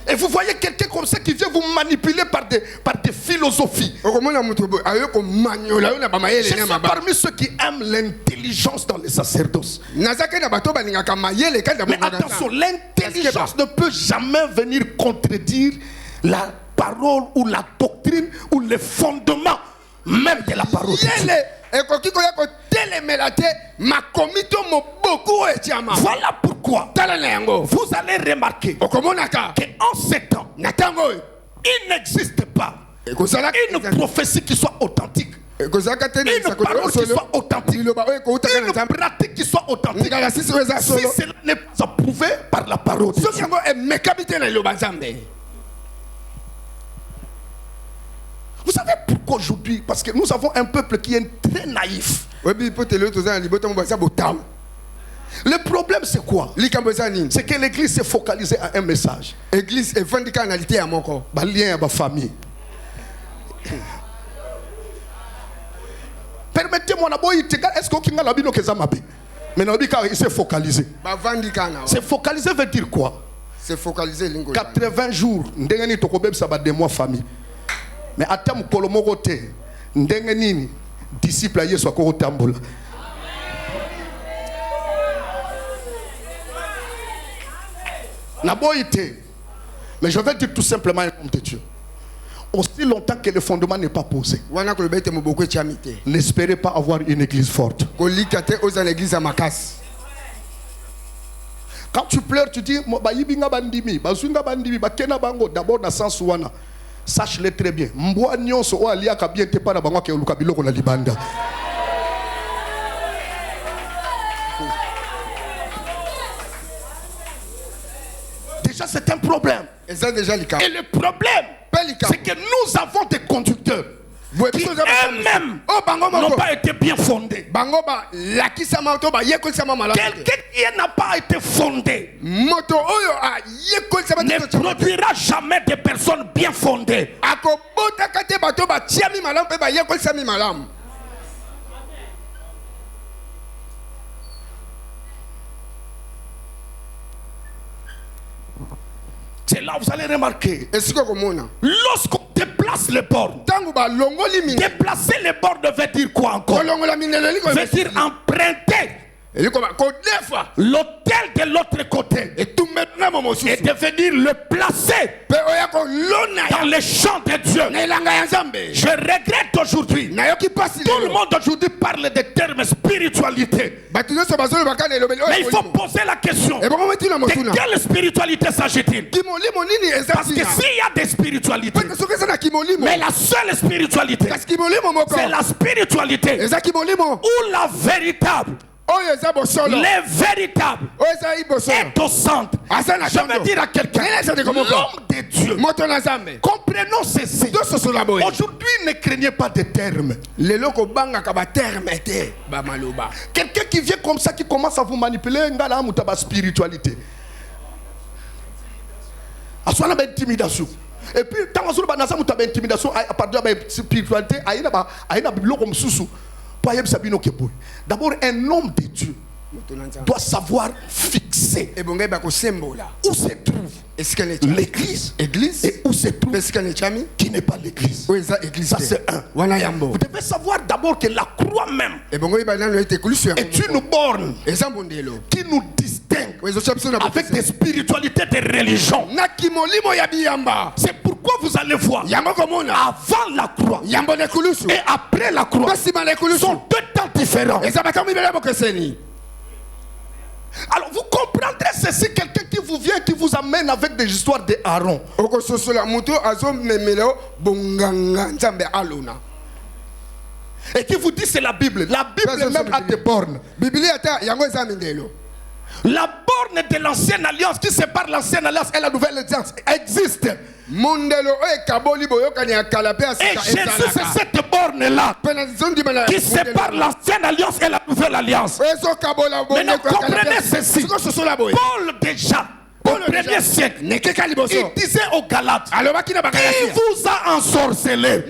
Et vous voyez quelqu'un comme ça qui vient vous manipuler par des philosophies. Je suis parmi ceux qui aiment l'intelligence dans les sacerdoces. Mais attention, l'intelligence ne peut jamais venir contredire la parole ou la doctrine ou les fondements même de la parole de Dieu. Voilà pourquoi vous allez remarquer qu'en ces temps, il n'existe pas une prophétie qui soit authentique, une parole qui soit authentique, une pratique qui soit authentique, si cela n'est pas approuvé par la parole de Dieu. Vous savez pourquoi aujourd'hui? Parce que nous avons un peuple qui est très naïf. Le problème c'est quoi? C'est que l'église s'est focalisée à un message. L'église est fondée en réalité à mon corps. Lien à ma famille. Permettez-moi d'abord, est-ce qu'il y a un qui mais il s'est focalisé. C'est focalisé veut dire quoi? C'est focalisé. 80 jours, ndengeni tokobem ça va de moi famille. Mais à terme kolomoko te ndengeni disciple Yesu akoko tambola. Mais je vais dire tout simplement un homme de Dieu. Aussi longtemps que le fondement n'est pas posé, n'espérez pas avoir une église forte. Quand tu pleures, tu dis d'abord sache-le très bien. c'est un problème. Et le problème, c'est que nous avons des conducteurs qui eux-mêmes n'ont pas été bien fondés. Quelqu'un qui n'a pas été fondé ne produira jamais des personnes bien fondées. C'est là où vous allez remarquer. Lorsqu'on déplace les bornes, déplacer les bornes veut dire quoi encore? Veut dire emprunter l'hôtel de l'autre côté et devenir le placer dans les champs de Dieu. Je regrette aujourd'hui. Tout le monde aujourd'hui parle des termes spiritualité. Mais il faut poser la question. De quelle spiritualité s'agit-il? Parce que s'il y a des spiritualités, mais la seule spiritualité, c'est la spiritualité où la véritable, les véritables est au centre. Je veux dire à quelqu'un, l'homme de Dieu, comprenons ceci. Aujourd'hui, ne craignez pas de termes. Quelqu'un qui vient comme ça, qui commence à vous manipuler, spiritualité. À soi, intimidation. Et puis, tant que vous avez intimidation, à partir de la spiritualité, il y a un biblio comme sous. D'abord, un homme de Dieu doit savoir fixer où se trouve l'église et où se trouve qui n'est pas l'église. Ça, c'est un. Vous devez savoir d'abord que la croix même est une borne qui nous distingue avec des spiritualités de religion. C'est pourquoi vous allez voir avant la croix et après la croix sont deux temps différents. Alors vous comprendrez ceci, quelqu'un qui vous vient, qui vous amène avec des histoires de Aaron. Et qui vous dit c'est la Bible. La Bible même a des bornes. La borne de l'ancienne alliance qui sépare l'ancienne alliance et la nouvelle alliance existe. Et Jésus, c'est cette borne-là qui sépare l'ancienne alliance et la nouvelle alliance. Maintenant, comprenez ceci. Paul déjà, au premier siècle, il disait aux Galates, qui vous a ensorcelé?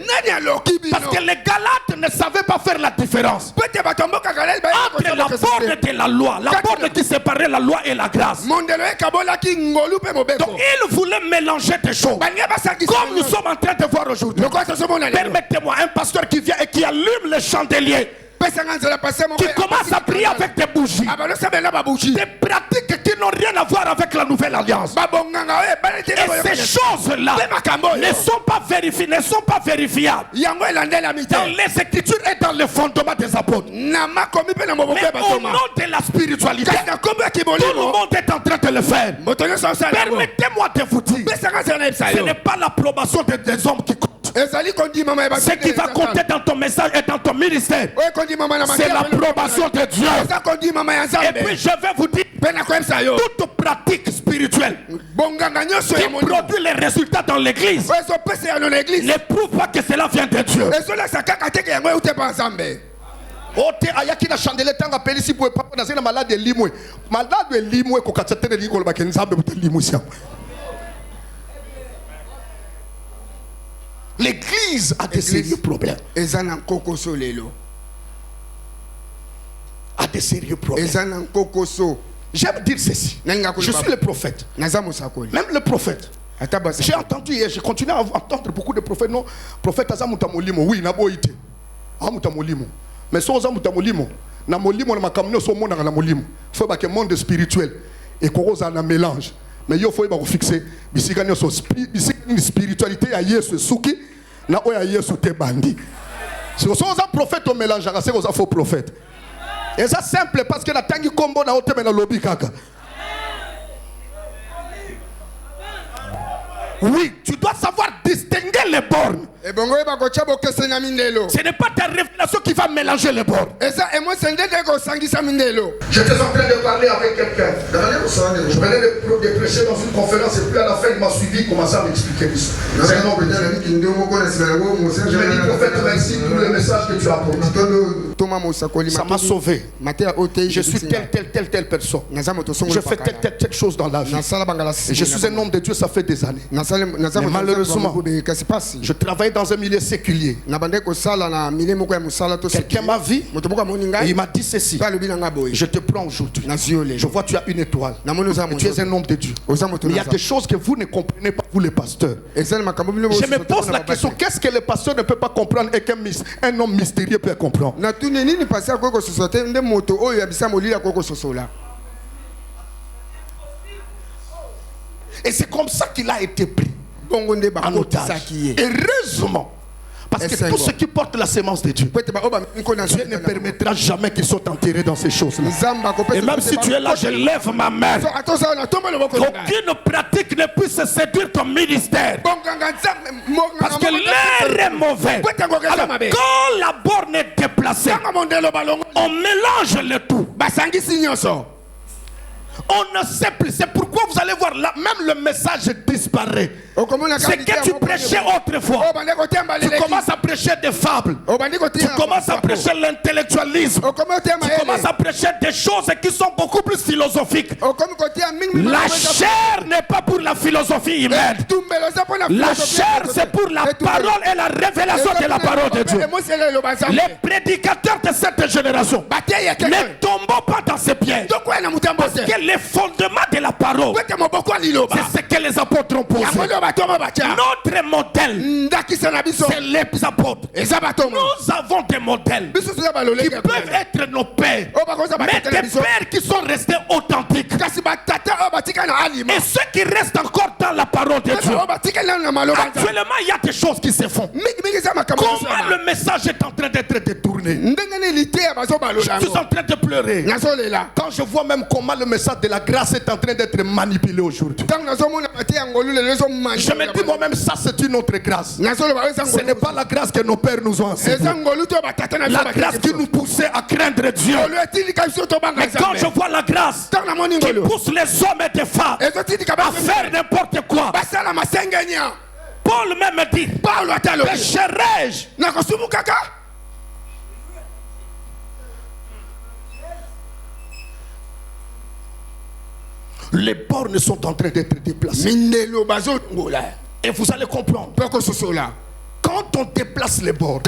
Parce que les Galates ne savaient pas faire la différence entre la borne de la loi, la borne qui séparait la loi et la grâce. Donc ils voulaient mélanger des choses, comme nous sommes en train de voir aujourd'hui. Permettez-moi, un pasteur qui vient et qui allume les chandeliers, qui commence à prier avec des bougies, des pratiques qui n'ont rien à voir avec la nouvelle alliance. Et ces choses-là ne sont pas vérifiées, ne sont pas vérifiables dans les Écritures et dans les fondements des apôtres. Mais au nom de la spiritualité, tout le monde est en train de le faire. Permettez-moi de vous dire, ce n'est pas l'approbation des hommes qui compte. Ce qui va compter dans ton message et dans ton ministère, c'est l'approbation de Dieu. Et puis je vais vous dire, toute pratique spirituelle qui produit les résultats dans l'église ne prouve pas que cela vient de Dieu. Ote ayaki na chandelier tanga pelisi pour papa na zena malade limwe ko katsatene likolo bakenzabe butelimwe siamo. L'église a des sérieux problèmes. A des sérieux problèmes. J'aime dire ceci. Je suis le prophète. Même le prophète. J'ai entendu hier, j'ai continué à entendre beaucoup de prophètes. Non, prophète Azamuta Molimo. Oui, Naboïte. Amuta Molimo. Mais si Azamuta Molimo, na Molimo na makamno so mona na Molimo. Faut que le monde spirituel et qu'on a un mélange. Mais il faut fixer bisikani so spiritualité à Yesu suki na oya Yesu te bandi. Si vous êtes un prophète au mélange, c'est un faux prophète. Et ça simple parce que la tangi combo na ote na lobby kaka. Oui, tu dois savoir distinguer les bornes. Ce n'est pas ta révélation qui va mélanger les bords. J'étais en train de parler avec quelqu'un. Je venais de prêcher dans une conférence et puis à la fin il m'a suivi, il commençait à m'expliquer l'histoire. Je me dis, prophète, merci pour le message que tu as apporté. Ça m'a sauvé. Je suis telle personne. Je fais telle chose dans la vie. Je suis un homme de Dieu, ça fait des années. Mais malheureusement, je travaille dans un milieu séculier. Quelqu'un m'a vu et il m'a dit ceci. Je te prends aujourd'hui. Je vois que tu as une étoile. Et tu es un homme de Dieu. Il y a des choses que vous ne comprenez pas, vous les pasteurs. Je me pose la question, qu'est-ce que le pasteur ne peut pas comprendre et qu'un homme mystérieux peut comprendre? Et c'est comme ça qu'il a été pris en otage. Heureusement. Parce que tout ce qui porte la sémence de Dieu, Dieu ne permettra jamais qu'ils soient enterrés dans ces choses-là. Et même si tu es là, je lève ma main. Qu'aucune pratique ne puisse séduire ton ministère. Parce que l'air est mauvais. Alors, quand la borne est déplacée, on mélange le tout. On ne sait plus. C'est pourquoi vous allez voir là, même le message disparaît. C'est que tu prêchais autrefois. Tu commences à prêcher des fables. Tu commences à prêcher l'intellectualisme. Tu commences à prêcher des choses qui sont beaucoup plus philosophiques. La chair n'est pas pour la philosophie humaine. La chair, c'est pour la parole et la révélation de la parole de Dieu. Les prédicateurs de cette génération, ne tombons pas dans ces pièges. Parce que les fondements de la parole, c'est ce que les apôtres ont posé. Notre modèle, c'est les apôtres. Nous avons des modèles qui peuvent être nos pères, mais des pères qui sont restés authentiques. Et ceux qui restent encore dans la parole de Dieu. Actuellement, il y a des choses qui se font. Comment le message est en train d'être détourné? Je suis en train de pleurer quand je vois même comment le message de la grâce est en train d'être manipulé aujourd'hui. Je me dis moi-même, ça c'est une autre grâce. Ce n'est pas la grâce que nos pères nous ont enseignée. La grâce qui nous poussait à craindre Dieu. Mais quand je vois la grâce qui pousse les hommes et les femmes à faire n'importe quoi, Paul même dit, pécherai-je? Les bornes sont en train d'être déplacées. Et vous allez comprendre. Quand on déplace les bornes,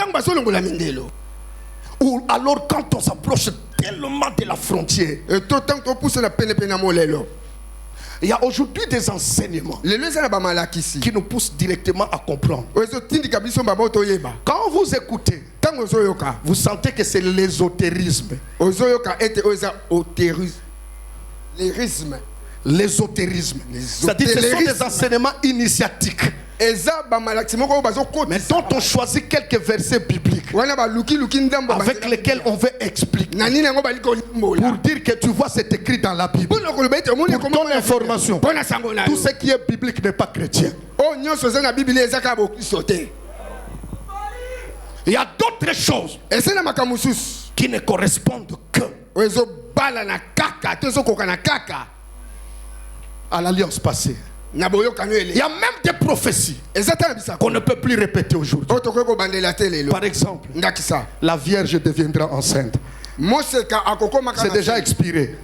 ou alors quand on s'approche tellement de la frontière, il y a aujourd'hui des enseignements qui nous poussent directement à comprendre. Quand vous écoutez, vous sentez que c'est l'ésotérisme. L'ésotérisme. C'est-à-dire que ce sont des enseignements initiatiques. Mais dont on choisit quelques versets bibliques avec lesquels on veut expliquer. Pour dire que tu vois, c'est écrit dans la Bible. Pour ton information, tout ce qui est biblique n'est pas chrétien. Il y a d'autres choses qui ne correspondent que à l'alliance passée. Il y a même des prophéties qu'on ne peut plus répéter aujourd'hui. Par exemple, la Vierge deviendra enceinte. C'est déjà expiré.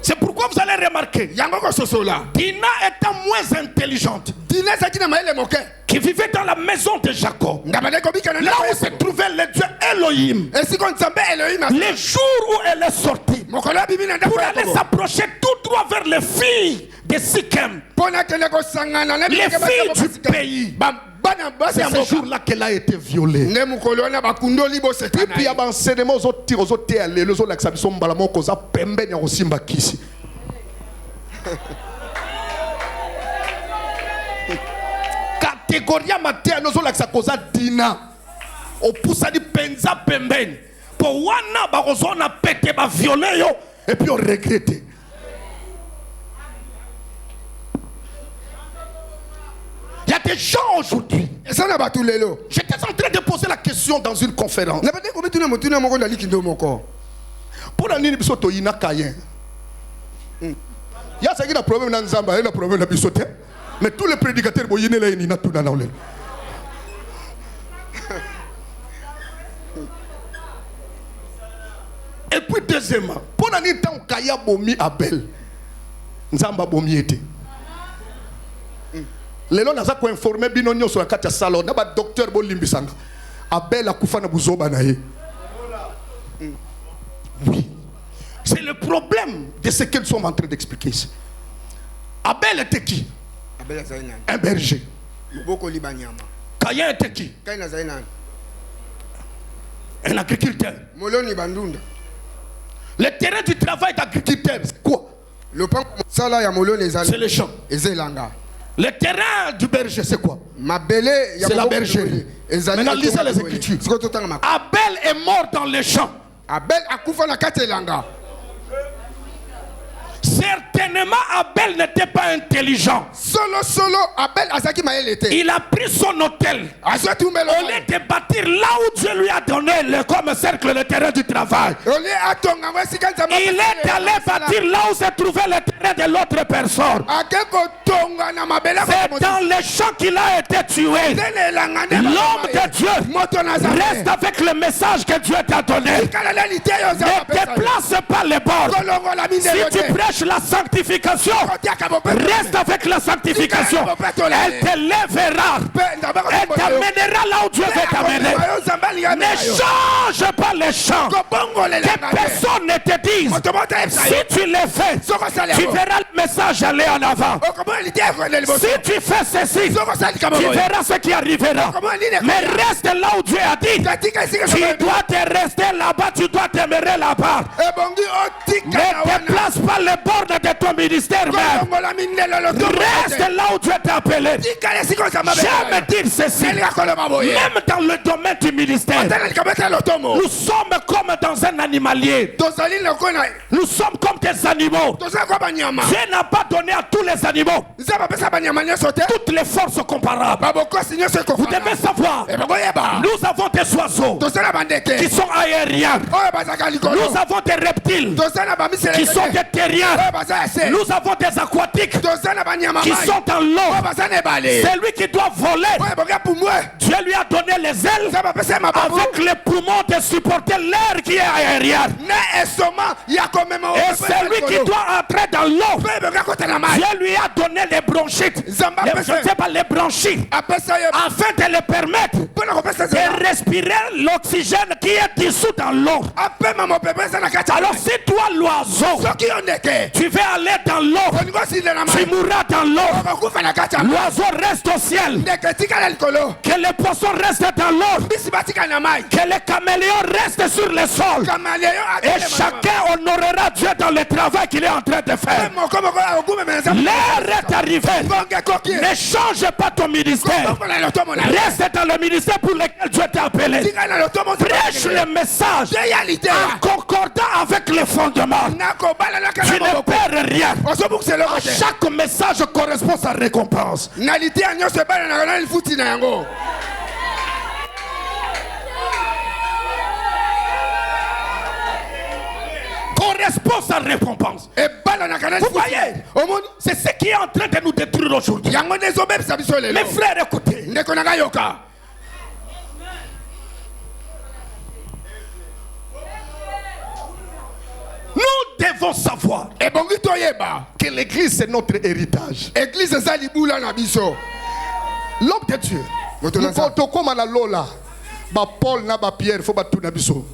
C'est pourquoi vous allez remarquer, Dina étant moins intelligente, qui vivait dans la maison de Jacob, là où se trouvait le Dieu Elohim, les jours où elle est sortie pour aller s'approcher tout droit vers les filles de Sichem, les filles du pays. C'est ce jour-là qu'elle a été violée. Et puis il y a un enseignement aux autres tirs, aux autres tirs, les autres l'acception balamon koza pembe nya osimba kisi. Catégorie matin nous autres koza dina. Au poussa di penza pembe. Pour wana ba kozona pété ba violer yo et puis on regrette. aujourd'hui. J'étais en train de poser la question dans une conférence. Pour la nuit, biso toyina Caïn. Il y a un problème dans Zamba, il y a un problème dans Bisoté. Mais tous les prédicateurs boyine là ils n'ont tout dans l'aule. Et puis deuxièmement, pour la nuit tant Kaya bomi Abel, Zamba bomi était. Les gens n'ont pas informé binonyo sur la carte salon. N'aba docteur Bolimbisanga. Abel a koufana buzoba nae. Oui. C'est le problème de ce que nous sommes en train d'expliquer ici. Abel était qui? Un berger. Caïn était qui? Un agriculteur. Le terrain du travail d'agriculteur, c'est quoi? C'est le champ. Le terrain du berger, c'est quoi? C'est la bergerie. Maintenant, lisez les Écritures. Abel est mort dans le champ. Certainement, Abel n'était pas intelligent. Il a pris son hôtel. Au lieu de bâtir là où Dieu lui a donné comme cercle le terrain du travail, il est allé bâtir là où se trouvait le terrain de l'autre personne. C'est dans le champ qu'il a été tué. L'homme de Dieu reste avec le message que Dieu t'a donné. Ne déplace pas les bords. Si tu prêches la sanctification, reste avec la sanctification. Elle te lèvera. Elle t'amènera là où Dieu veut t'amener. Ne change pas les champs. Que personne ne te dise. Si tu le fais, tu verras le message aller en avant. Si tu fais ceci, tu verras ce qui arrivera. Mais reste là où Dieu a dit. Tu dois te rester là-bas, tu dois demeurer là-bas. Ne déplace pas les bornes de ton ministère même. Reste là où Dieu t'a appelé. J'aime dire ceci. Même dans le domaine du ministère, nous sommes comme dans un animalier. Nous sommes comme des animaux. Dieu n'a pas donné à tous les animaux toutes les forces comparables. Vous devez savoir, nous avons des oiseaux qui sont aériens. Nous avons des reptiles qui sont des terriens. Nous avons des aquatiques qui sont dans l'eau. C'est lui qui doit voler. Dieu lui a donné les ailes avec les poumons de supporter l'air qui est aérien. Et c'est lui qui doit entrer dans l'eau. Dieu lui a donné les bronchites. Je ne sais pas, les bronchites. Afin de le permettre de respirer l'oxygène qui est dissous dans l'eau. Alors si toi l'oiseau, tu veux aller dans l'eau, tu mourras dans l'eau. L'oiseau reste au ciel. Que les poissons restent dans l'eau. Que les caméléons restent sur le sol. Et chacun honorera Dieu dans le travail qu'il est en train de faire. L'heure est arrivée. Ne change pas ton ministère. Reste dans le ministère pour lequel Dieu t'a appelé. Prêche le message en concordant avec les fondements. Tu ne perds rien. À chaque message correspond sa récompense. Correspond sa récompense. Vous voyez, c'est ce qui est en train de nous détruire aujourd'hui. Mes frères, écoutez. Nous devons savoir que l'église c'est notre héritage. L'homme de Dieu. Paul na Pierre faut battre na biso.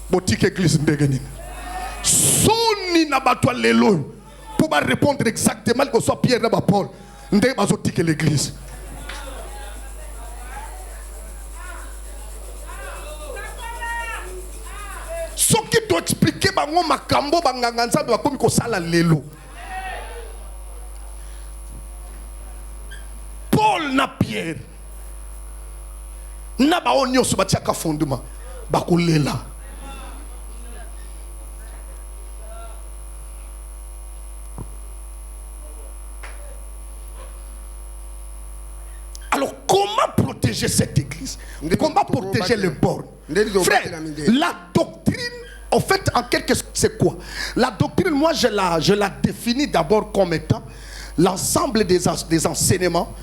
Boutique église ndegeni. Soni na batwa lelo pour répondre exactement que soit Pierre na Paul ndé bazotique l'église. Ce qui doit expliquer bango makambo banganganza doit comme ko sala lelo. Paul na Pierre na ba onyo so batiaka fondement bakolela. Alors comment protéger cette église? Comment protéger les bornes? Frère, la doctrine, en fait, en quelque sorte, c'est quoi? La doctrine, moi, je la définis d'abord comme étant l'ensemble des enseignements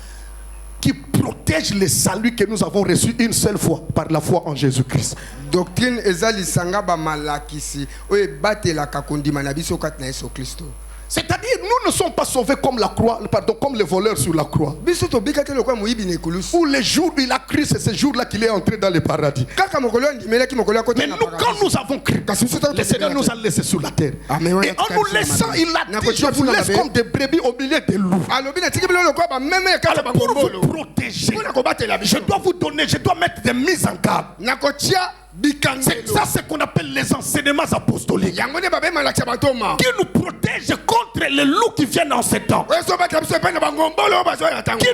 qui protègent le salut que nous avons reçu une seule fois par la foi en Jésus-Christ. Doctrine ezali sanga ba malakisi oye batela kakondima na biso kat na Yesu Kristo. C'est-à-dire, nous ne sommes pas sauvés comme la croix, pardon, comme les voleurs sur la croix. Où le jour où il a cru, c'est ce jour-là qu'il est entré dans le paradis. Mais nous, quand nous avons cru, le Seigneur nous a laissés sur la terre. Et en nous laissant, il a dit, je vous laisse comme des brebis au milieu des loups. Alors, pour vous protéger, je dois vous donner, je dois mettre des mises en garde. C'est ça ce qu'on appelle les enseignements apostoliques qui nous protègent contre les loups qui viennent en ces temps, qui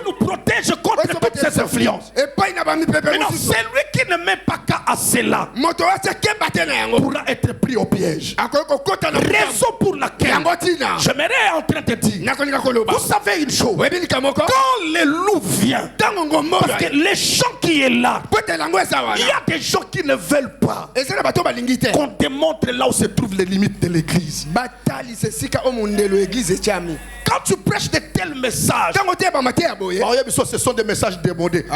nous protègent contre toutes ces influences. Maintenant, celui qui ne met pas qu'à cela pourra être pris au piège. Raison pour laquelle j'aimerais en train de dire, vous savez une chose, quand les loups viennent, parce que les gens qui est là, il y a des gens qui ne veulent pas qu'on démontre là où se trouvent les limites de l'église. Quand tu prêches de tels messages, ce sont des messages démodés.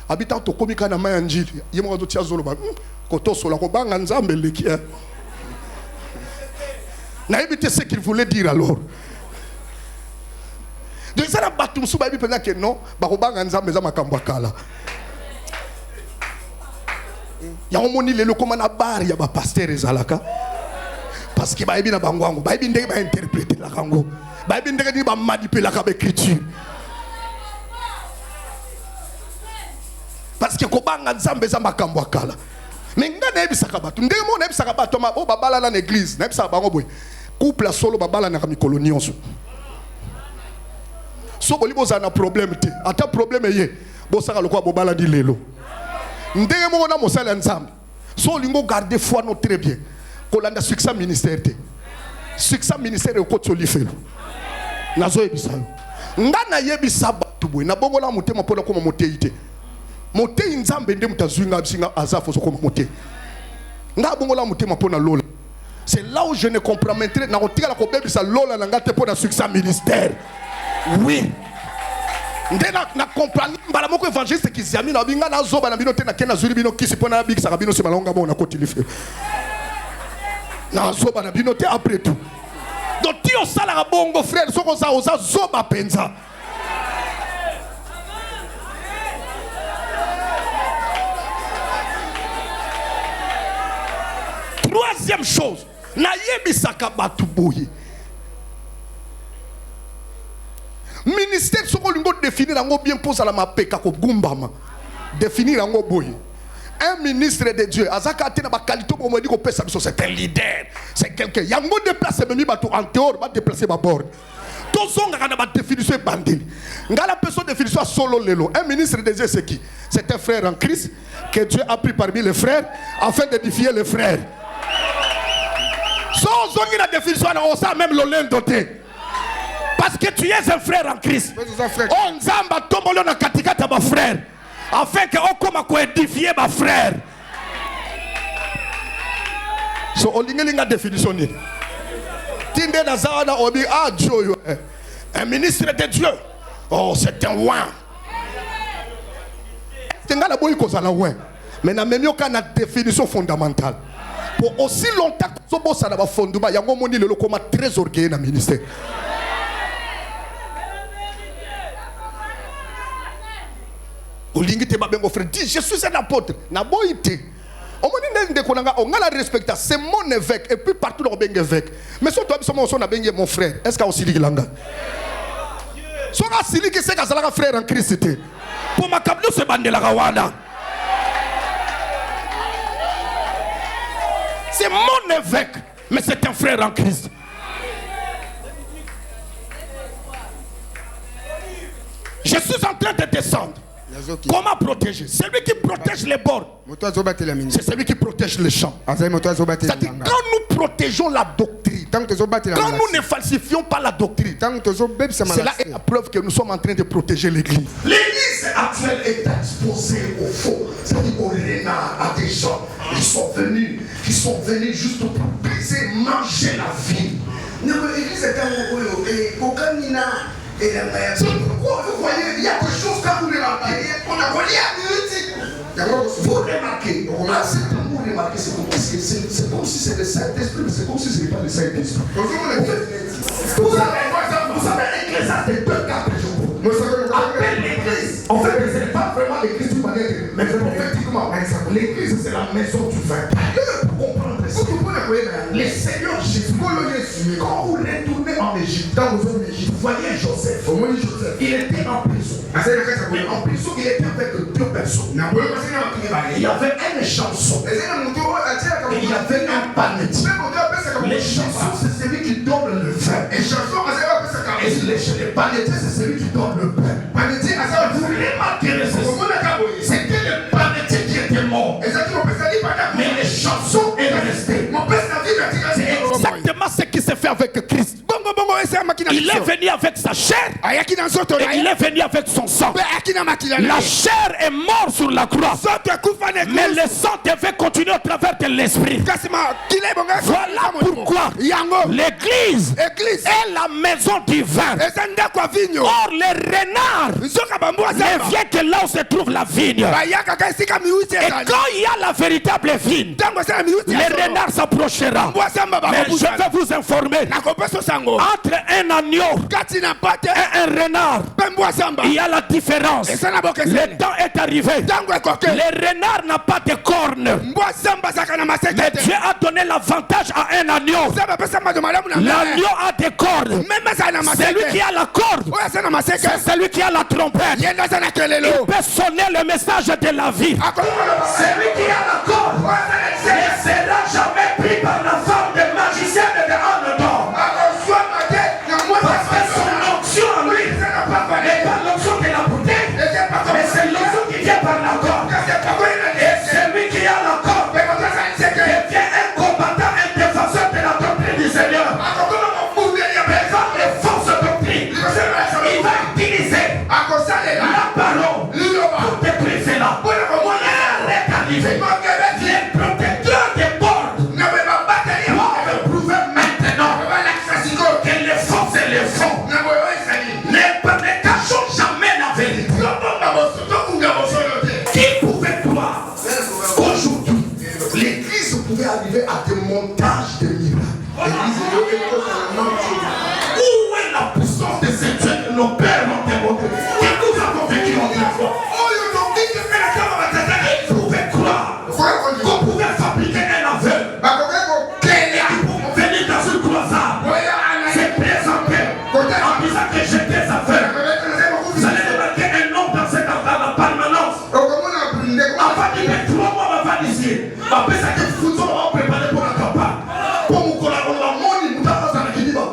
Habitant to komika na mayanjili yemo to tia zoloba koto sola ko banga nzambe leki na éviter ce qu'il voulait dire alors. Donc ça na batum suba bi penza que non ba ko banga nzambe za makambo kala ya omoni lelo koma na bar ya ba pasteur ezalaka parce que ba ebi na bangwango ba ebi ndenge ba interpréter la kango ba ebi ndenge ba manipuler ka écriture. Parce que kobanga nzambe za makambo akala. Mais ngana ebisaka batu. Ndenge mo na ebisaka batu ma o babala na l'église, na ebisaka bango boy. Couple solo babala na mikolo nyonso. So boli boza na problème te. Ata problème ye. Bo saka lokwa bobala di lelo. Ndenge mo na mosala nzambe. So lingo garder foi no très bien. Kolanda succès ministère te. Succès ministère ko tsolifelo. Nazo ebisalo. Ngana yebisa batu boy. Na bongo la motema pona ko moteite. Moté nzambe nde mutazwinga bisinga azafo soko moté nga bongola mutema pona lola. C'est là où je ne comprends maintenant na kotika la kobebisa lola na ngate pona succès ministère. Oui, nde na comprendre mbala moko évangéliste qui zami na binga na zoba na bino te na kena zuri bino kisi pona bikisa ka bino se malonga bona kotilife na zoba na bino te après tout. Donc ti o sala bongo frère soko za oza zoba penza. Troisième chose, na yebisaka batu boye. Ministère soko lingo définir ango bien posa la mapeka ko gumbama. Définir ango boye. Un ministre de Dieu, azaka tena ba qualité ko mo di ko pesa biso, c'est un leader, c'est quelqu'un. Yango déplacer memi batu en dehors, ba déplacer ba bord. Tozonga kana ba définition bandeli. Ngala personne définition solo lelo. Un ministre de Dieu c'est qui? C'est un frère en Christ que Dieu a pris parmi les frères afin d'édifier les frères. Sans aucune définition, on sait même le doté. Parce que tu es un frère en Christ. On zamba tombolo na katikata ba frère. Afin que on comme à édifier ma frère. So on linga définition ni. Tinde na zawana obi a Dieu. Un ministre de Dieu. Oh, c'est un ouin. Tengala boy ko zala ouin. Mais na même yoka na définition fondamentale. Pour aussi longtemps que ce boss a d'abord fondé, il y a un moment où le coma très orgueilleux dans le ministère. Je suis un apôtre. On a la respecté. C'est mon évêque. Et puis partout dans le évêque. Mais si toi, on a bien mon frère. Est-ce qu'on s'y dit là? Si on a s'y dit que c'est un frère en Christ. Pour ma cabine, c'est bandé la Rwanda. C'est mon évêque, mais c'est un frère en Christ. Je suis en train de descendre. Comment protéger? Celui qui protège les bords, c'est celui qui protège les champs. C'est-à-dire, quand nous protégeons la doctrine, quand nous ne falsifions pas la doctrine, c'est là la preuve que nous sommes en train de protéger l'église. L'église actuelle est exposée au faux, c'est-à-dire au renard, à des gens qui sont venus juste pour briser, manger la vie. C'est pourquoi vous voyez, il y a des choses quand vous les remarquez, on a relié à l'unité. Vous remarquez, c'est comme si c'est le Saint-Esprit, mais c'est comme si ce n'est pas le Saint-Esprit. Vous savez l'Église des 2 cas appelle l'Église. En fait, ce n'est pas vraiment l'Église du manière, mais prophétiquement, l'Église c'est la maison du vin. Pour comprendre ça, le Seigneur Jésus, quand vous retournez en Égypte, vous voyez Joseph, il était en prison. En prison, il était avec 2 personnes. Il y avait un chanson et il y avait un panetier. Les chansons, c'est celui qui donne le vin. Et les panetiers, c'est celui qui donne le pain. Vous remarquerez ceci. C'était le panetier qui était mort. Mais les chansons est resté. C'est exactement ce qui s'est fait avec Christ. Il est venu avec sa chair et il est venu avec son sang. La chair est morte sur la croix, mais le sang devait continuer au travers de l'esprit. Voilà pourquoi l'église est la maison du vin. Or les renards ne viennent que là où se trouve la vigne. Et quand il y a la véritable vigne, les renards s'approcheront. Mais je vais vous informer, entre un agneau et un renard, il y a la différence. Le temps est arrivé. Le renard n'a pas de cornes, mais Dieu a donné l'avantage à un agneau. L'agneau a des cornes. Celui qui a la corde, c'est celui qui a la trompette. Il peut sonner le message de la vie. Celui qui a la corde ne sera jamais pris par la femme de magicien et de homme d'or. Parce que son onction en lui n'est pas l'onction de la beauté, mais c'est l'onction qui vient par la corde. Et celui qui a la corde devient un combattant, un défenseur de la doctrine du Seigneur. Devant les fausses doctrines, il va utiliser la parole pour détruire cela. Arrête d'arriver. Les protecteurs des bords doivent prouver maintenant que les faux et les faux ne cachons jamais la vérité. Qui pouvait croire qu'aujourd'hui l'église pouvait arriver à des montages de miracles? Où est la puissance de ces dieux que nos pères ont démontré, qui nous avons vécu en une fois? Ils pouvaient croire qu'on pouvait fabriquer un aveugle qui pouvait venir dans une croisade, se présenter en disant que j'étais aveugle. Vous allez remarquer un homme dans cette affaire en permanence. Avant de mettre 3 mois avant d'ici, après ça, que vous ont préparé pour la campagne. Pour nous collaborer,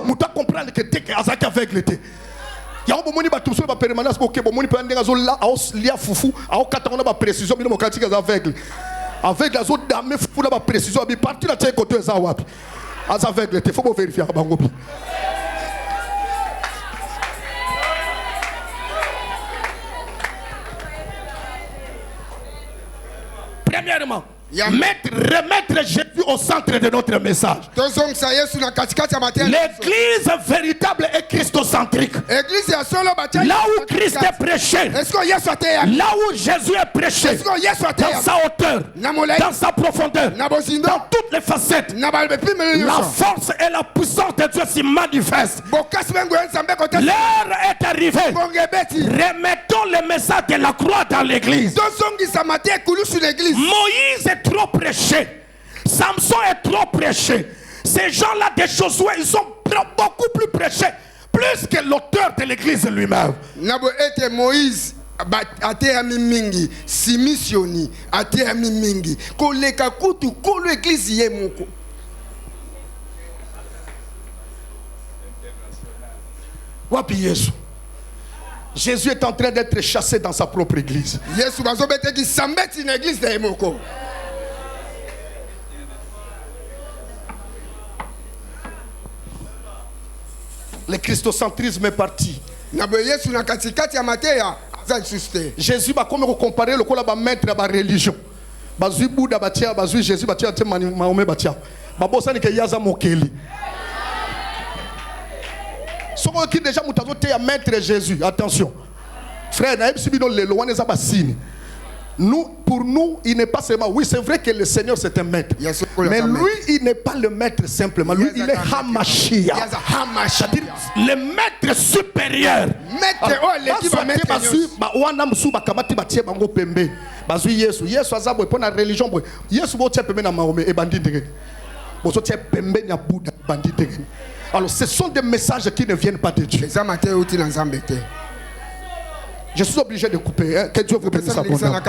nous comprendre que dès que Azaki aveugle était. Il y a un moment où il y a permanence pour que le monde puisse aller fufu, à katana ba précision, mais le est aveugle. Avec les autres dames, il faut la précision, mais partir là, tu côté ça wapi. Az aveugle, il faut vérifier à bango. Premièrement, remettre Jésus au centre de notre message. L'église véritable est christocentrique. Là où Christ est prêché, là où Jésus est prêché, dans sa hauteur, dans sa profondeur, dans toutes les facettes, la force et la puissance de Dieu s'y manifestent. L'heure est arrivée. Remettons le message de la croix dans l'église. Moïse est trop prêché. Samson est trop prêché. Ces gens-là des Josué, ils sont beaucoup plus prêchés, plus que l'auteur de l'église lui-même. Moïse ateami mingi simisioni ateami mingi koleka kutu kolo église ye moko. Wapi Yesu? Jésus est en train d'être chassé dans sa propre église. Le christocentrisme est parti. Jésus va comme comparer le cola maître à la religion. Bazui Bouddha batia, bazui Jésus batia, Mahomet batia. Babosa ni ke yaza mokeli. Soko qui déjà mutazo te à maître Jésus. Attention. Frère, naïb sibino le loane za basini. Nous, pour nous, il n'est pas seulement. Oui, c'est vrai que le Seigneur c'est un maître. Mais lui, il n'est pas le maître simplement. Lui, il est Hamashia. C'est-à-dire le maître supérieur. Maître, oh, l'équipe va mettre Yesu azabo pour la religion. Yesu bo tia pembe na Mahomet et bandit de. Bo tia pembe na Bouddha bandit de. Alors, ce sont des messages qui ne viennent pas de Dieu. Je suis obligé de couper. Hein? Que Dieu vous bénisse abondamment.